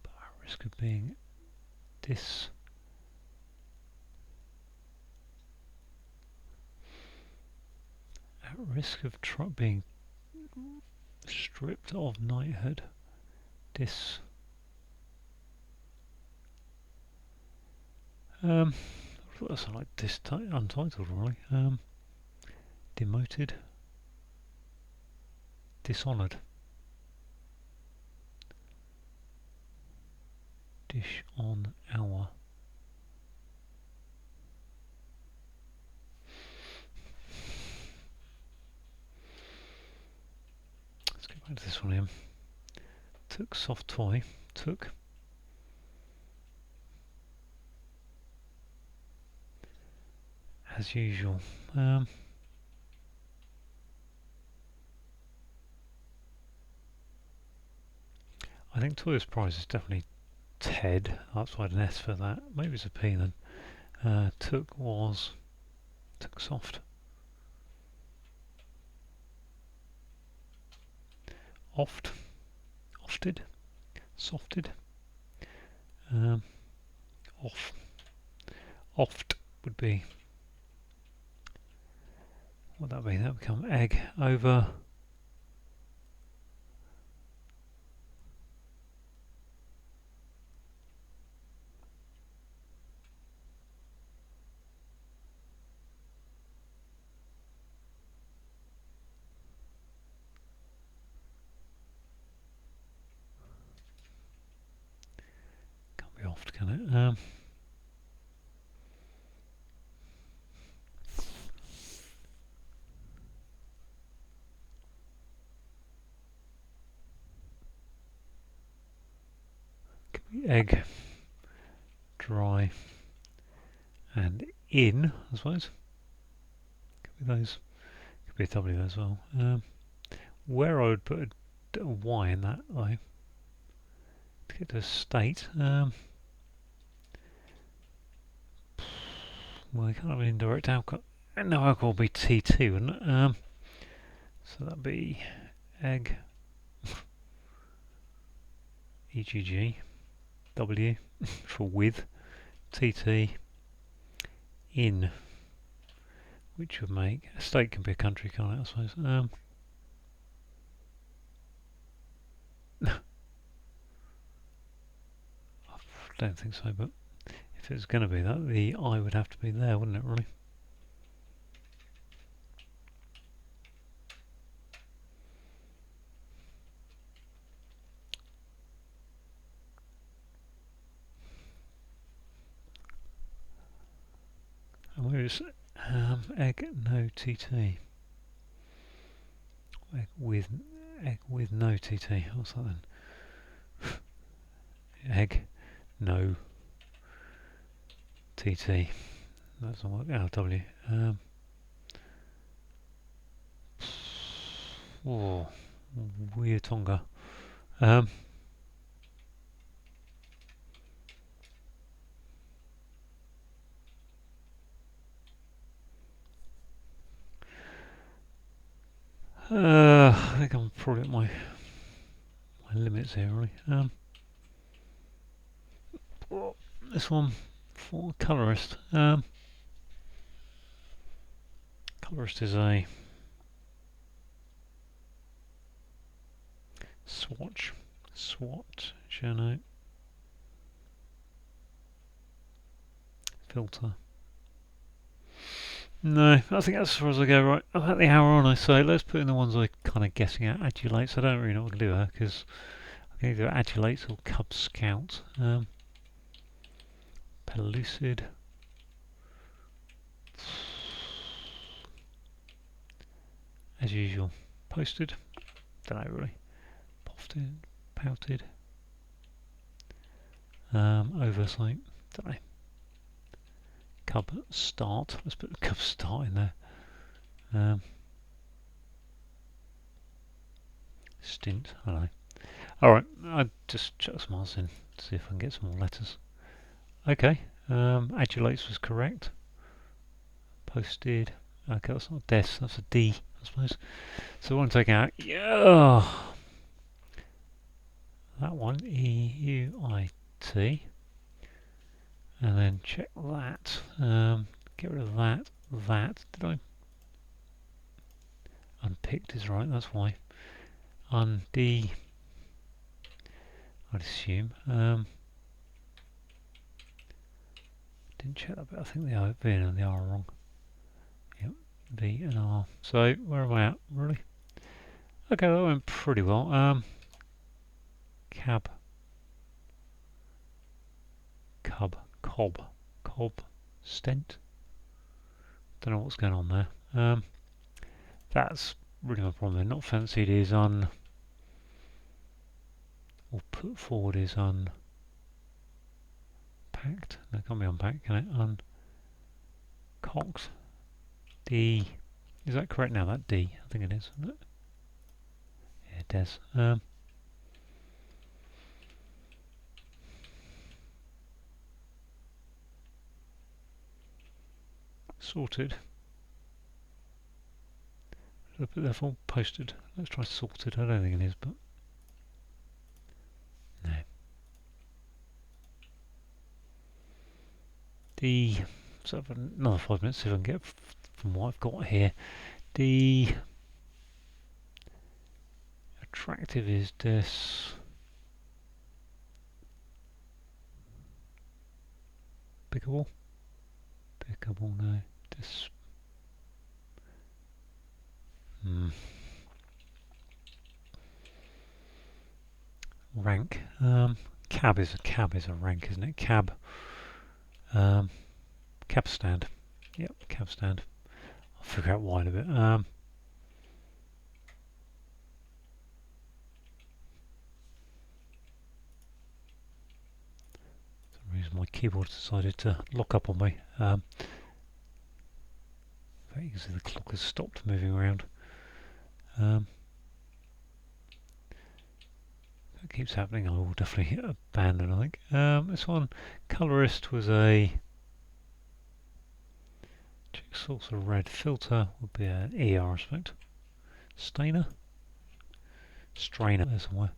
But at risk of being at risk of being stripped of knighthood. That's like untitled really. Demoted. Dishonoured. Dish on hour. Let's get back to this one here. Took soft toy. Took. As usual. I think Toya's prize is definitely Ted. That's why I had an S for that. Maybe it's a P then. Took soft. Ofted. Softed. Oft would be. What would that be? That would become egg over. Can't be oft, can it? Egg, dry, and in, I suppose. Could be those. Could be a W as well. Where I would put a Y in that, though, to get to a state. Well, you can't have an indirect alcohol. No alcohol would be T2, wouldn't it? So that'd be egg, EGG. W for with, TT, in, which would make a state can be a country, can't it? I suppose. I don't think so, but if it was going to be that, the I would have to be there, wouldn't it? Really. And where is egg no TT? Egg with no TT. What's that then? Egg no TT. That's not work. LW. Oh, weird Tonga. I think I'm probably at my my limits here, really. This one for colorist. Colorist is a swatch, you know, filter. No, I think that's as far as I go. Right, I'm at the hour on, I say. Let's put in the ones I kind of guessing at. Adulates. I don't really know what to do there because I can either adulates or Cub Scout. Pellucid. As usual, posted. Don't know really. Pofted, pouted. Oversight. Don't know. Cub start. Let's put the Cub start in there. Stint. I don't know. Alright, I'll just chuck some others in to see if I can get some more letters. Okay, adulates was correct. Posted. Okay, that's not des, that's a D, I suppose. So what I'm taking out, yeah, that one, E-U-I-T. And then check that. Get rid of that. Did I? Unpicked is right, that's why. Undi, I'd assume. Didn't check that, but I think the O, V and the R are wrong. Yep, V and R. So, where am I at? Really? Okay, that went pretty well. Cab. Cub. Cob. Stent. Don't know what's going on there. That's really my problem there. Not fancied is or put forward is unpacked. No, it can't be unpacked, can it? Uncocked. D. Is that correct now? That D. I think it is, isn't it? Yeah, it does. Sorted. Should I put that for posted? Let's try sorted. I don't think it is, but no. D. So I've another 5 minutes see if I can get from what I've got here. D. Attractive is this. Pickable. No. This. Rank. Cab is a rank, isn't it? Cab stand. Yep, cab stand. I'll figure out why in a bit. For some reason my keyboard decided to lock up on me. You can see the clock has stopped moving around. That keeps happening. I will definitely abandon, I think. This one, colorist was a check source of red. Filter would be an ER, I expect. Strainer, there somewhere.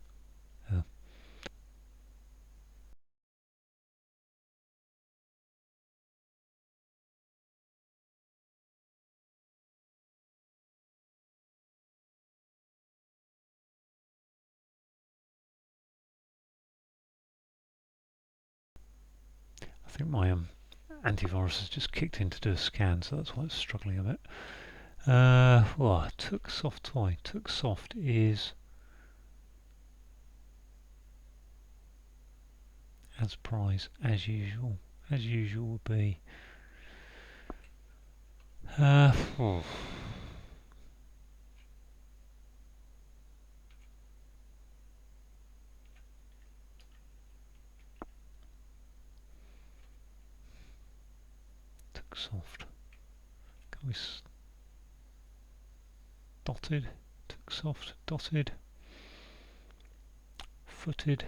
I think my antivirus has just kicked in to do a scan, so that's why it's struggling a bit. Took soft toy. Took soft is as prize as usual. As usual would be. Oh. Took soft. Can we dotted? Took soft. Dotted. Footed.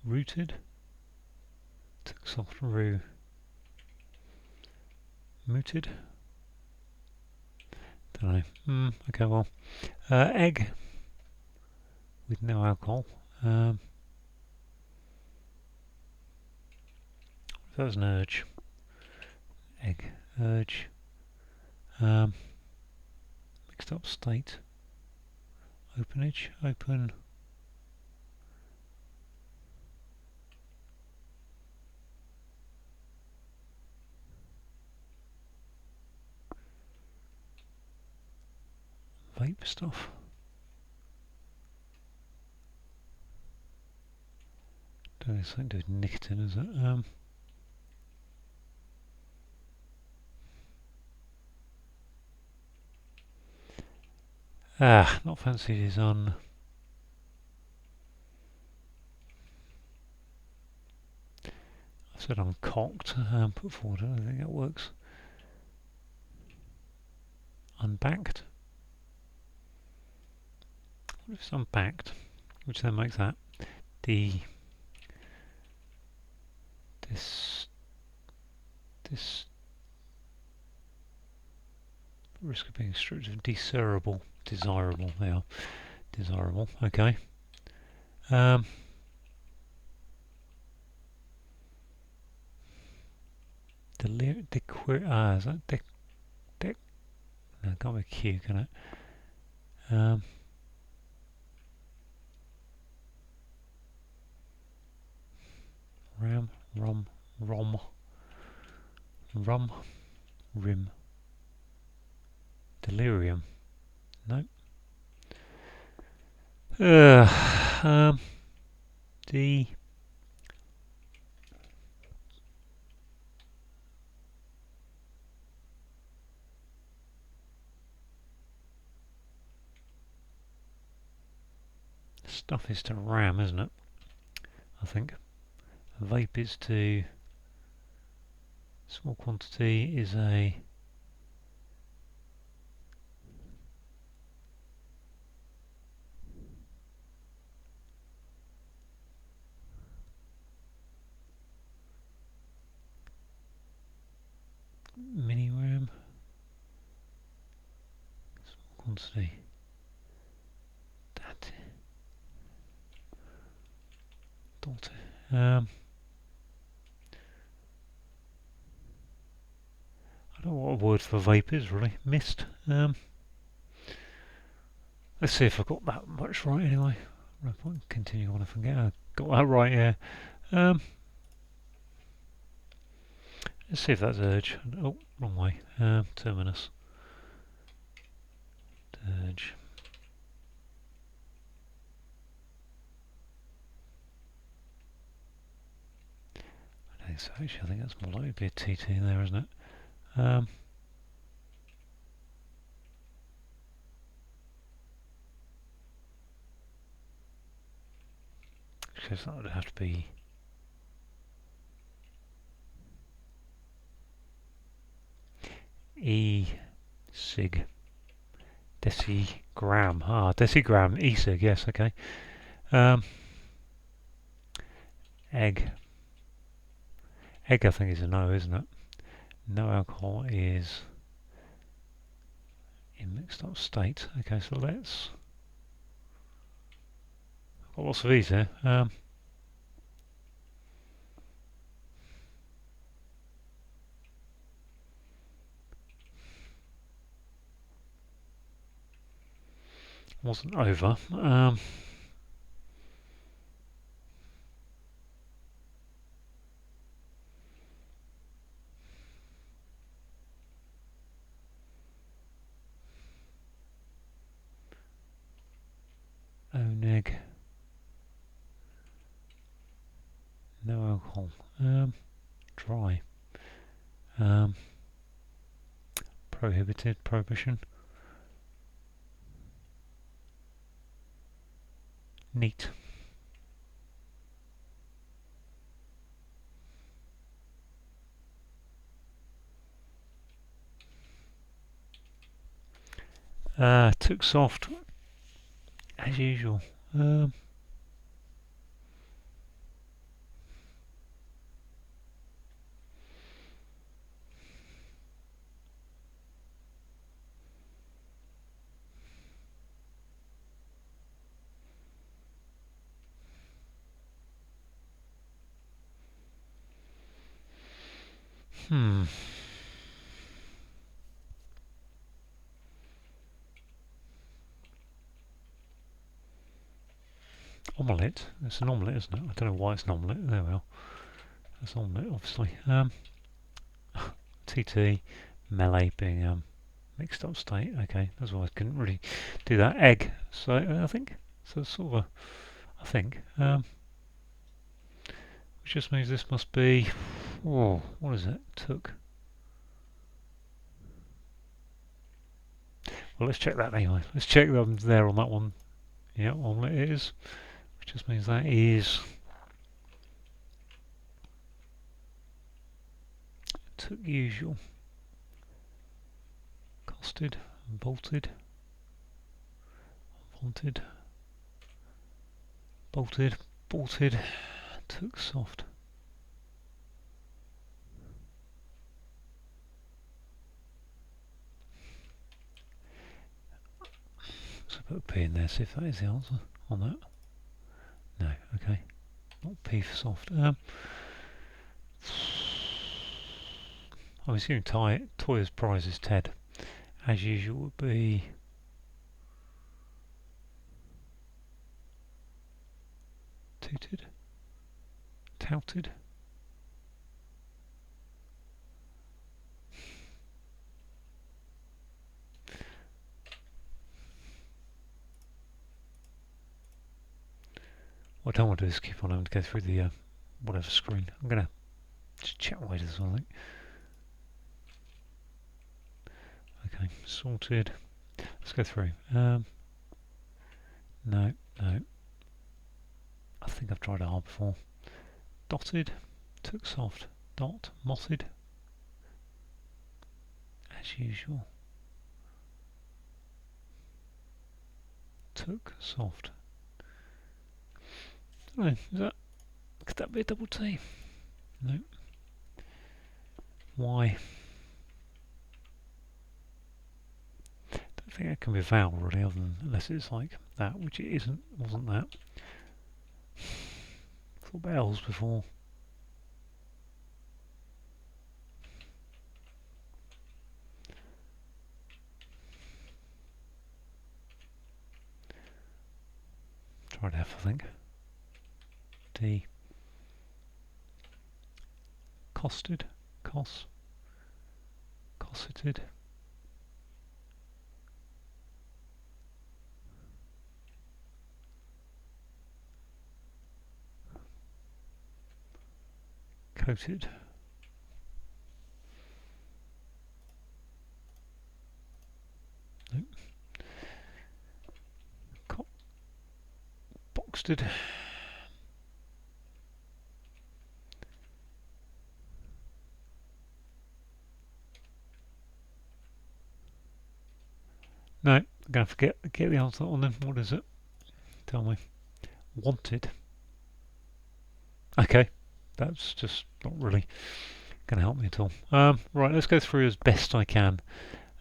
Rooted. Took soft roo. Mooted. Don't know. Okay, well. Egg. With no alcohol. That was an urge. Egg. Urge. Mixed up state. Openage. Open. Vape stuff. Don't know, something to do with nicotine, is it? Not fancy it is on. I said uncocked. Put forward. I don't think that works. Unbacked. What if it's unbacked? Which then makes that this risk of being stripped of desirable. They are desirable. Okay. Is that no, it can't be a Q, can it? Rim. Delirium. Nope. D. Stuff is to ram, isn't it? I think. Vape is to small quantity is a mini ram. Small quantity. That. Daughter. I don't know what a word for vape is really. Mist. Let's see if I got that much right anyway. I might continue on if I get. I got that right, yeah. Let's see if that's urge. Oh, wrong way. Terminus. Urge. I don't think so. Actually, I think that's more likely to be a TT there, isn't it? Because that would have to be E-sig. Decigram. Decigram. E-sig, yes, okay. Egg. Egg, I think, is a no, isn't it? No alcohol is in mixed up state. Okay, so let's. I've got lots of these here. Wasn't over. Oneg. No alcohol. Dry. Prohibited. Prohibition. Neat. Took soft as usual. Omelette. It's an omelette, isn't it? I don't know why it's an omelette. There we are. That's an omelette, obviously. TT, melee being mixed up state. Okay, that's why I couldn't really do that. Egg. So I think so. Sort of a. I think. Which just means this must be. Oh, what is it? Took. Well, let's check that anyway. Let's check them there on that one. Yeah, omelette it is. Which just means that is. Took usual. Costed. Bolted. Wanted. Bolted. Bolted. Took soft. So put a P in there, see if that is the answer on that. No, okay. Not P for soft. I'm assuming Toya's prize is Ted. As usual would be tooted. Touted. What I don't want to do is keep on having to go through the whatever screen. I'm going to just chat away to this one, I think. Okay, sorted. Let's go through. No, no. I think I've tried it hard before. Dotted, took soft, dot, motted. As usual. Took soft. Oh, could that be a double T? No. Why? Don't think that can be a vowel really, other than unless it's like that, which it isn't. Wasn't that? Thought about L's before. Tried F, I think. D. Costed, cosseted. Coated. Nope. Boxed. No, I'm going to get the answer on them. What is it? Tell me. Wanted. Okay, that's just not really going to help me at all. Right, let's go through as best I can.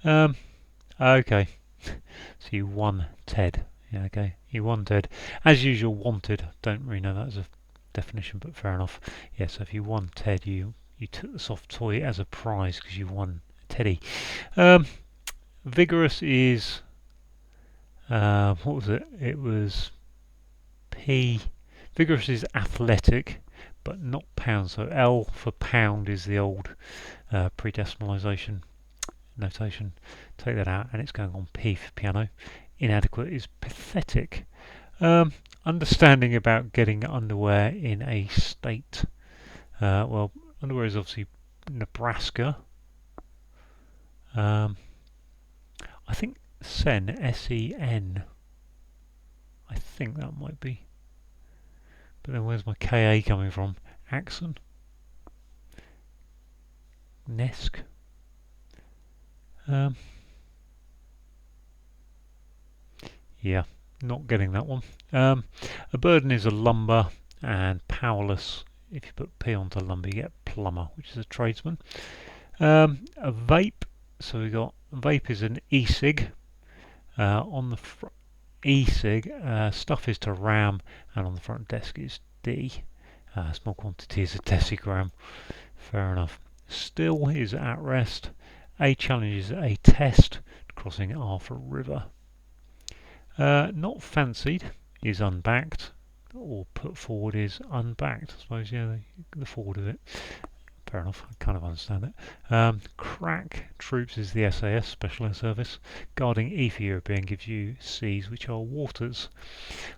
Okay, so you won Ted. Yeah, okay, you won Ted. As usual, wanted. Don't really know that as a definition, but fair enough. Yeah, so if you won Ted, you took the soft toy as a prize because you won Teddy. Vigorous is what was it? It was P. Vigorous is athletic, but not pound. So L for pound is the old pre-decimalisation notation. Take that out, and it's going on P for piano. Inadequate is pathetic. Understanding about getting underwear in a state. Well, underwear is obviously Nebraska. I think Sen, S-E-N. I think that might be. But then where's my K-A coming from? Axon? Nesk? Yeah, not getting that one. A burden is a lumber, and powerless. If you put P onto lumber, you get plumber, which is a tradesman. A vape. So we got vape is an e-cig. On the e-cig, stuff is to ram, and on the front desk is D. Small quantity is a decigram. Fair enough. Still is at rest. A challenge is a test. Crossing Arthur River. Not fancied is unbacked, or put forward is unbacked. I suppose, yeah, the forward of it. Fair enough, I kind of understand it. Crack troops is the SAS, Special Air Service. Guarding E for European gives you seas, which are waters.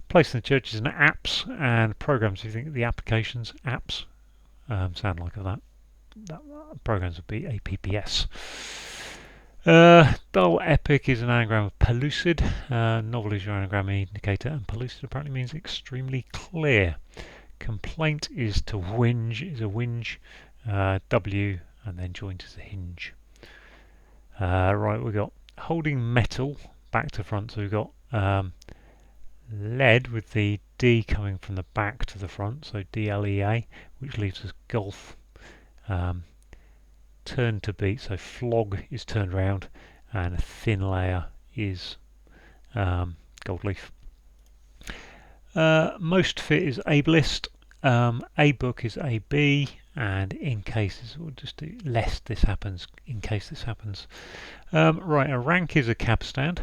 Place in the churches and apps and programs. If you think of the applications, apps sound like that. Programs would be APPS. Dull epic is an anagram of pellucid. Novel is your anagram indicator, and pellucid apparently means extremely clear. Complaint is to whinge, is a whinge. W and then joint is a hinge. Right, we've got holding metal back to front, so we've got lead with the D coming from the back to the front, so DLEA, which leaves us golf. Turn to beat, so flog is turned round, and a thin layer is gold leaf. Most fit is ableist. A book is AB, and in cases, we'll just do lest this happens, in case this happens. Right, a rank is a cab stand.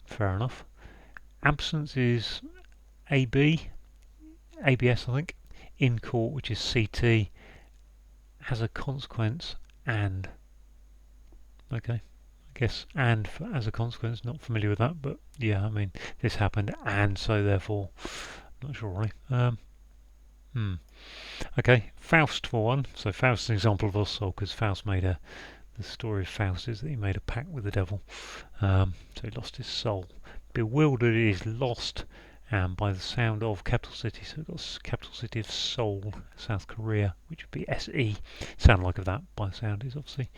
Fair enough. Absence is AB, ABS I think. In court, which is CT, has a consequence and. Okay, I guess and as a consequence, not familiar with that, but yeah, I mean, this happened and so therefore, not sure really. Okay, Faust for one. So Faust is an example of lost soul because Faust made the story of Faust is that he made a pact with the devil. So he lost his soul. Bewildered is lost, and by the sound of capital city. So we've got capital city of Seoul, South Korea, which would be SE. Sound like of that by the sound is obviously.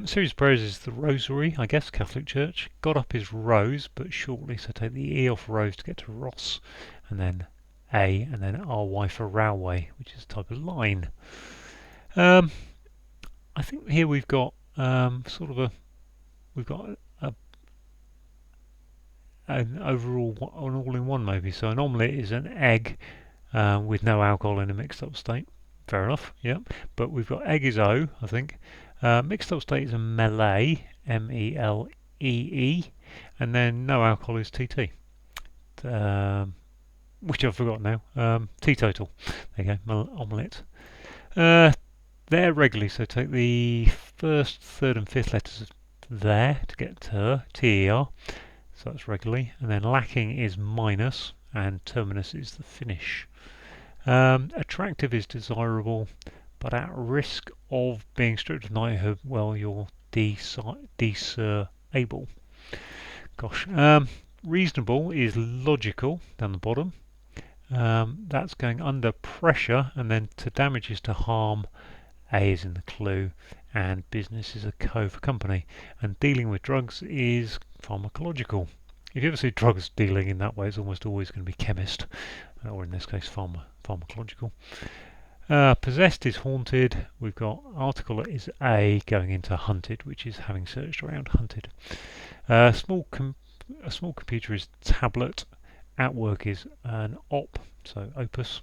Series of prayers is the Rosary, I guess, Catholic Church. Got up is rose, but shortly, so take the E off rose to get to Ross, and then A, and then RY for railway, which is a type of line. I think here we've got sort of an overall, an all-in-one maybe. So an omelette is an egg with no alcohol in a mixed-up state. Fair enough, yeah. But we've got egg is O, I think. Mixed-up state is a melee, MELEE, and then no alcohol is TT. Which I've forgotten now. Teetotal. There you go, omelette. There regularly, so take the first, third and fifth letters there to get to TER. So that's regularly. And then lacking is minus, and terminus is the finish. Attractive is desirable, but at risk of being stripped of knighthood, well, you're disable. Gosh. Reasonable is logical down the bottom. That's going under pressure, and then to damage is to harm. A is in the clue, and business is a co for company. And dealing with drugs is pharmacological. If you ever see drugs dealing in that way, it's almost always going to be chemist, or in this case pharmacological. Possessed is haunted. We've got article is A going into hunted, which is having searched around hunted. A small computer is tablet. At work is an op, so opus,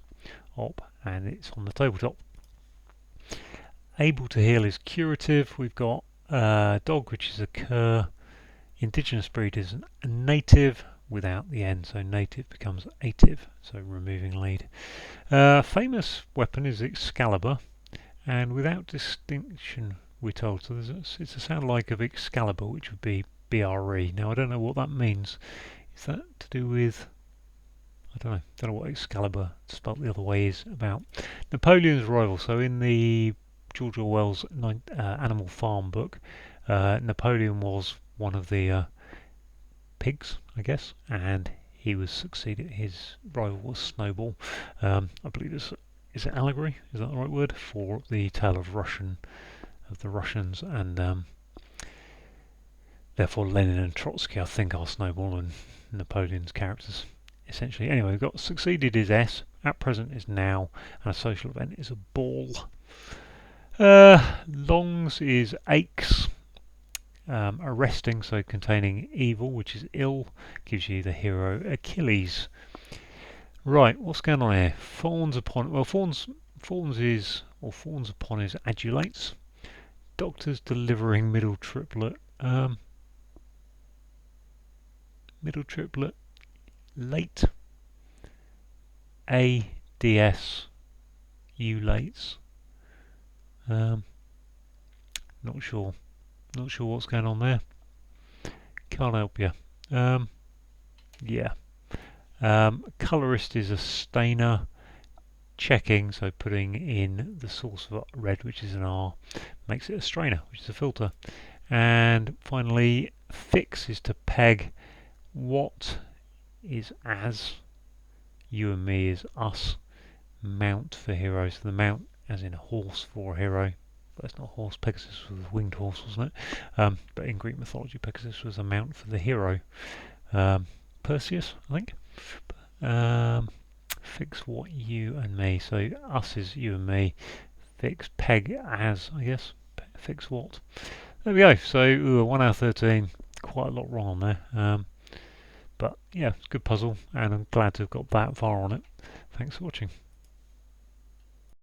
op, and it's on the tabletop. Able to heal is curative. We've got dog, which is a cur. Indigenous breed is a native without the N, so native becomes ative, so removing lead. Famous weapon is Excalibur, and without distinction, we're told. So it's a sound like of Excalibur, which would be BRE. Now I don't know what that means. Is that to do with? I don't know what Excalibur spelt the other way is about. Napoleon's rival. So in the George Orwell's Animal Farm book, Napoleon was one of the pigs, I guess, and he was succeeded. His rival was Snowball. I believe is it allegory? Is that the right word for the tale of the Russians, and therefore Lenin and Trotsky, I think, are Snowball and Napoleon's characters. Essentially, anyway, we've got succeeded is S, at present is now, and a social event is a ball. Longs is aches. Arresting, so containing evil, which is ill, gives you the hero Achilles. Right, what's going on here? Fawns upon. Well, fawns is or fawns upon his adulates. Doctors delivering middle triplet. Middle triplet late. ADS ulates. Not sure what's going on there. Can't help you. Yeah. Colorist is a stainer. Checking, so putting in the source of red, which is an R, makes it a strainer, which is a filter. And finally, fix is to peg. What is as. You and me is us. Mount for hero. So the mount as in a horse for a hero. But it's not a horse. Pegasus was a winged horse, wasn't it? But in Greek mythology, Pegasus was a mount for the hero. Perseus, I think. Fix what you and me. So us is you and me. Fix peg as, I guess. Fix what. There we go. So 1 out of 13. Quite a lot wrong on there. But yeah, it's a good puzzle, and I'm glad to have got that far on it. Thanks for watching.